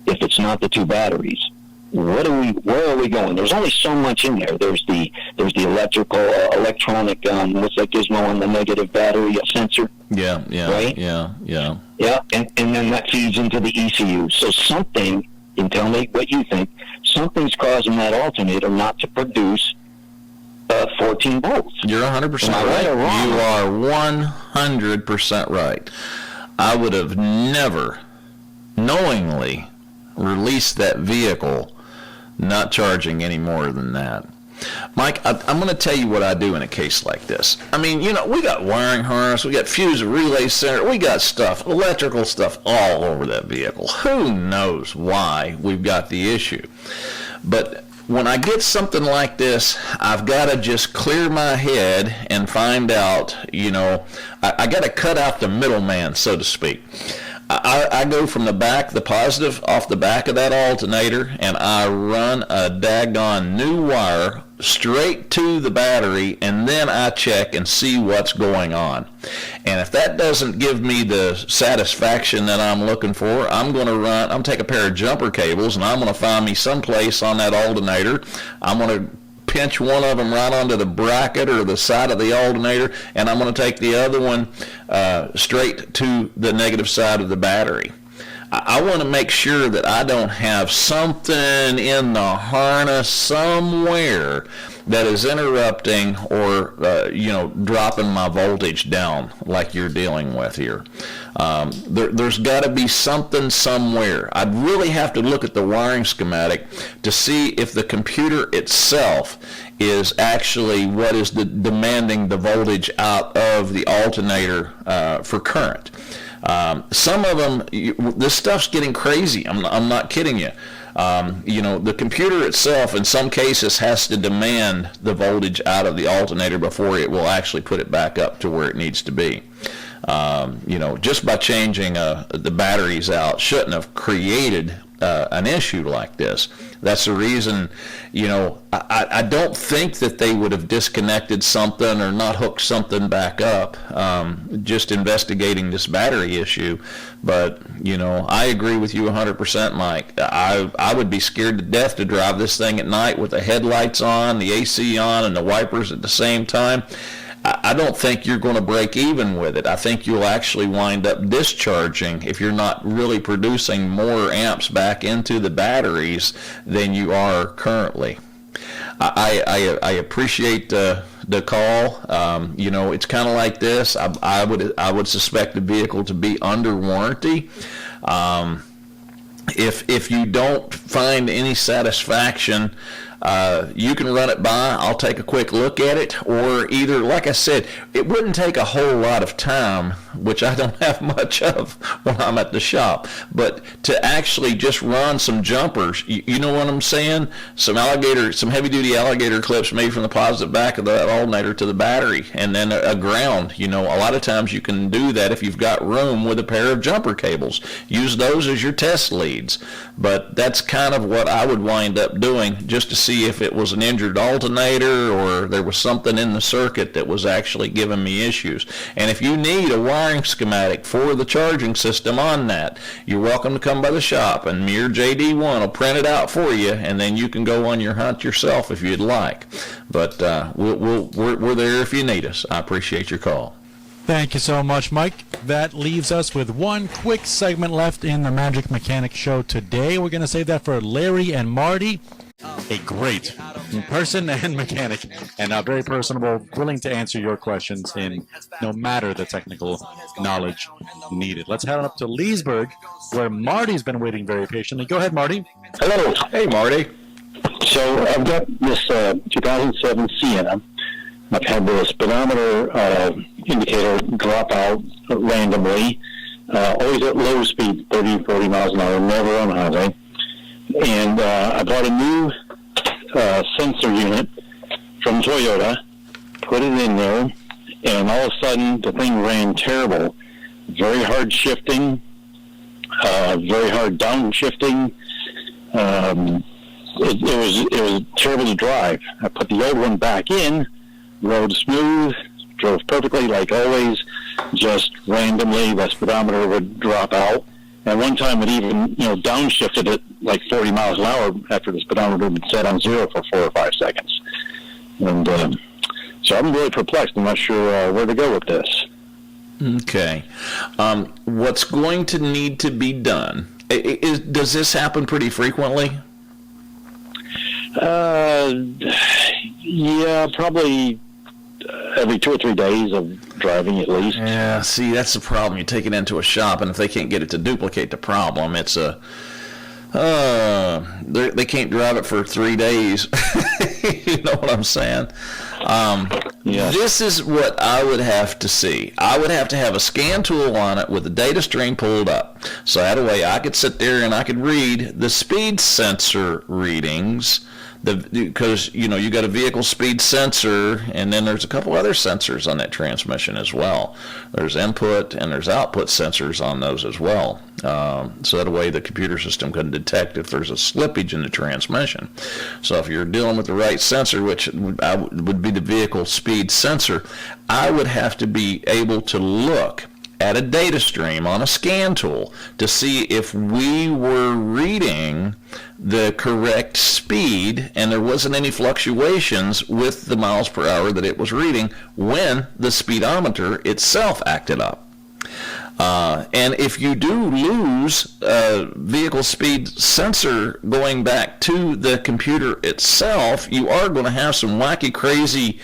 if it's not the two batteries, where are we going? There's only so much in there. There's the electronic, what's that gizmo on the negative battery sensor? Yeah, right? Yeah, and then that feeds into the ECU. So something, and tell me what you think, something's causing that alternator not to produce 14 volts. You're 100% right. You are 100% right. I would have never knowingly released that vehicle not charging any more than that. Mike, I'm going to tell you what I do in a case like this. I mean, you know, we got wiring harness, we got fuse relay center, we got stuff, electrical stuff all over that vehicle. Who knows why we've got the issue? But when I get something like this, I've got to just clear my head and find out, you know, I got to cut out the middleman, so to speak. I go from the back, the positive off the back of that alternator, and I run a daggone new wire straight to the battery, and then I check and see what's going on. And if that doesn't give me the satisfaction that I'm looking for, I'm going to take a pair of jumper cables, and I'm going to find me someplace on that alternator. I'm going to pinch one of them right onto the bracket or the side of the alternator, and I'm going to take the other one straight to the negative side of the battery. I want to make sure that I don't have something in the harness somewhere that is interrupting or, dropping my voltage down like you're dealing with here. There's got to be something somewhere. I'd really have to look at the wiring schematic to see if the computer itself is actually what is demanding the voltage out of the alternator for current. Some of them, this stuff's getting crazy. I'm not kidding you. The computer itself, in some cases, has to demand the voltage out of the alternator before it will actually put it back up to where it needs to be. Just by changing the batteries out shouldn't have created an issue like this. That's the reason, I don't think that they would have disconnected something or not hooked something back up, just investigating this battery issue. But, I agree with you 100%, Mike. I would be scared to death to drive this thing at night with the headlights on, the AC on, and the wipers at the same time. I don't think you're going to break even with it. I think you'll actually wind up discharging if you're not really producing more amps back into the batteries than you are currently. I appreciate the call. It's kind of like this. I would suspect the vehicle to be under warranty. If you don't find any satisfaction, you can run it by. I'll take a quick look at it, or either, like I said, it wouldn't take a whole lot of time, which I don't have much of when I'm at the shop, but to actually just run some jumpers, you know what I'm saying? Some heavy-duty alligator clips made from the positive back of the alternator to the battery, and then a ground. A lot of times you can do that if you've got room with a pair of jumper cables. Use those as your test leads, but that's kind of what I would wind up doing, just to see if it was an injured alternator or there was something in the circuit that was actually giving me issues. And if you need a wiring schematic for the charging system on that, you're welcome to come by the shop, and me or JD1 will print it out for you, and then you can go on your hunt yourself if you'd like. But we're there if you need us. I appreciate your call. Thank you so much, Mike. That leaves us with one quick segment left in the Magic Mechanic Show today. We're going to save that for Larry and Marty. A great person and mechanic, and very personable, willing to answer your questions in no matter the technical knowledge needed. Let's head on up to Leesburg, where Marty's been waiting very patiently. Go ahead, Marty. Hello. Hey, Marty. So I've got this 2007 Sienna. I've had the speedometer indicator drop out randomly, always at low speed, 30, 40 miles an hour, never on highway. And I bought a new sensor unit from Toyota, put it in there, and all of a sudden the thing ran terrible. Very hard shifting, very hard downshifting. It was terrible to drive. I put the old one back in, rode smooth, drove perfectly like always, just randomly the speedometer would drop out. And one time it even, downshifted it like 40 miles an hour after the speedometer had been set on zero for 4 or 5 seconds. And so I'm really perplexed. I'm not sure where to go with this. Okay. What's going to need to be done? Does this happen pretty frequently? Yeah, probably every 2 or 3 days of driving at least. Yeah, see, that's the problem. You take it into a shop, and if they can't get it to duplicate the problem, it's they can't drive it for 3 days. You know what I'm saying? Yeah. This is what I would have to see. I would have to have a scan tool on it with the data stream pulled up. So that way I could sit there and I could read the speed sensor readings, because you got a vehicle speed sensor, and then there's a couple other sensors on that transmission as well. There's input and there's output sensors on those as well. So that way the computer system can detect if there's a slippage in the transmission. So if you're dealing with the right sensor, which would be the vehicle speed sensor, I would have to be able to look at a data stream on a scan tool to see if we were reading the correct speed and there wasn't any fluctuations with the miles per hour that it was reading when the speedometer itself acted up. And if you do lose vehicle speed sensor going back to the computer itself, you are going to have some wacky, crazy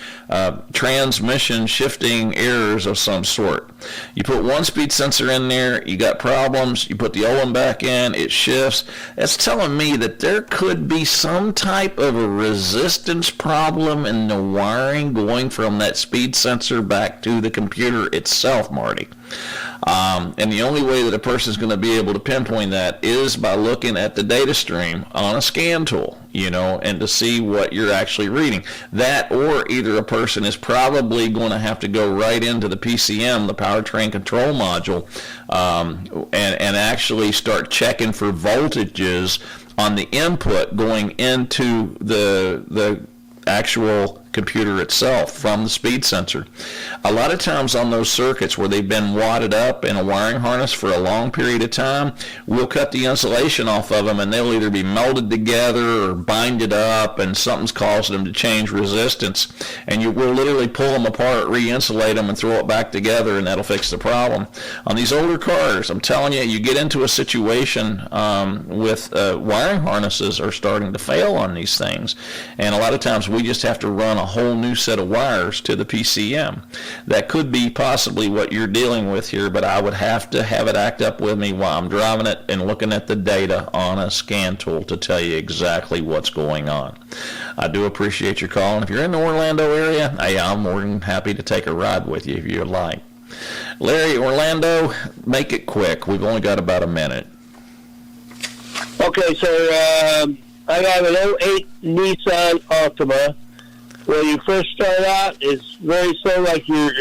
transmission shifting errors of some sort. You put one speed sensor in there, you got problems. You put the old one back in, it shifts. That's telling me that there could be some type of a resistance problem in the wiring going from that speed sensor back to the computer itself, Marty. And the only way that a person is going to be able to pinpoint that is by looking at the data stream on a scan tool, and to see what you're actually reading. That, or either a person is probably going to have to go right into the PCM, the powertrain control module, and actually start checking for voltages on the input going into the actual computer itself, from the speed sensor. A lot of times on those circuits where they've been wadded up in a wiring harness for a long period of time, we'll cut the insulation off of them and they'll either be melded together or binded up, and something's causing them to change resistance. And we'll literally pull them apart, re-insulate them, and throw it back together, and that'll fix the problem. On these older cars, I'm telling you, you get into a situation with wiring harnesses are starting to fail on these things. And a lot of times we just have to run a whole new set of wires to the PCM. That could be possibly what you're dealing with here, but I would have to have it act up with me while I'm driving it and looking at the data on a scan tool to tell you exactly what's going on. I do appreciate your call, and if you're in the Orlando area, hey, I'm more than happy to take a ride with you if you'd like. Larry, Orlando, make it quick. We've only got about a minute. Okay, so I have an 08 Nissan Altima. When you first start out, it's very slow, like you're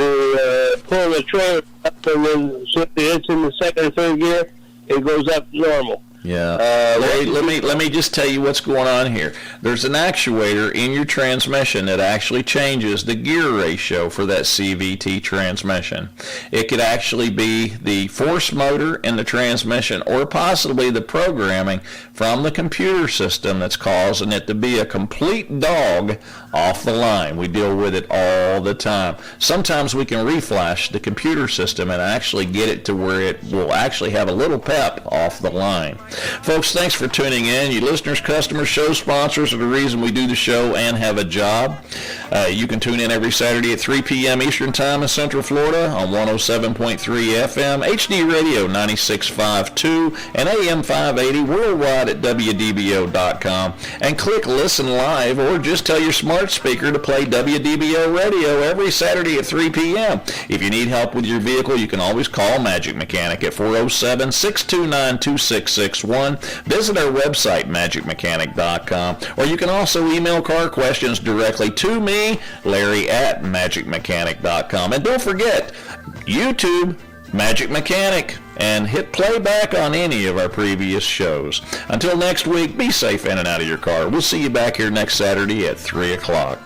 pulling a trailer up, and then it's in the second or third gear, it goes up normal. Yeah. Larry, let me just tell you what's going on here. There's an actuator in your transmission that actually changes the gear ratio for that CVT transmission. It could actually be the force motor in the transmission, or possibly the programming from the computer system that's causing it to be a complete dog off the line. We deal with it all the time. Sometimes we can reflash the computer system and actually get it to where it will actually have a little pep off the line. Folks, thanks for tuning in. You listeners, customers, show sponsors are the reason we do the show and have a job. You can tune in every Saturday at 3 p.m. Eastern Time in Central Florida on 107.3 FM, HD Radio 96.52, and AM 580 worldwide at WDBO.com. And click Listen Live, or just tell your smart speaker to play WDBO Radio every Saturday at 3 p.m. If you need help with your vehicle, you can always call Magic Mechanic at 407-629-2661. Visit our website, magicmechanic.com, or you can also email car questions directly to me, Larry, at magicmechanic.com. And don't forget, YouTube, Magic Mechanic, and hit playback on any of our previous shows. Until next week, be safe in and out of your car. We'll see you back here next Saturday at 3 o'clock.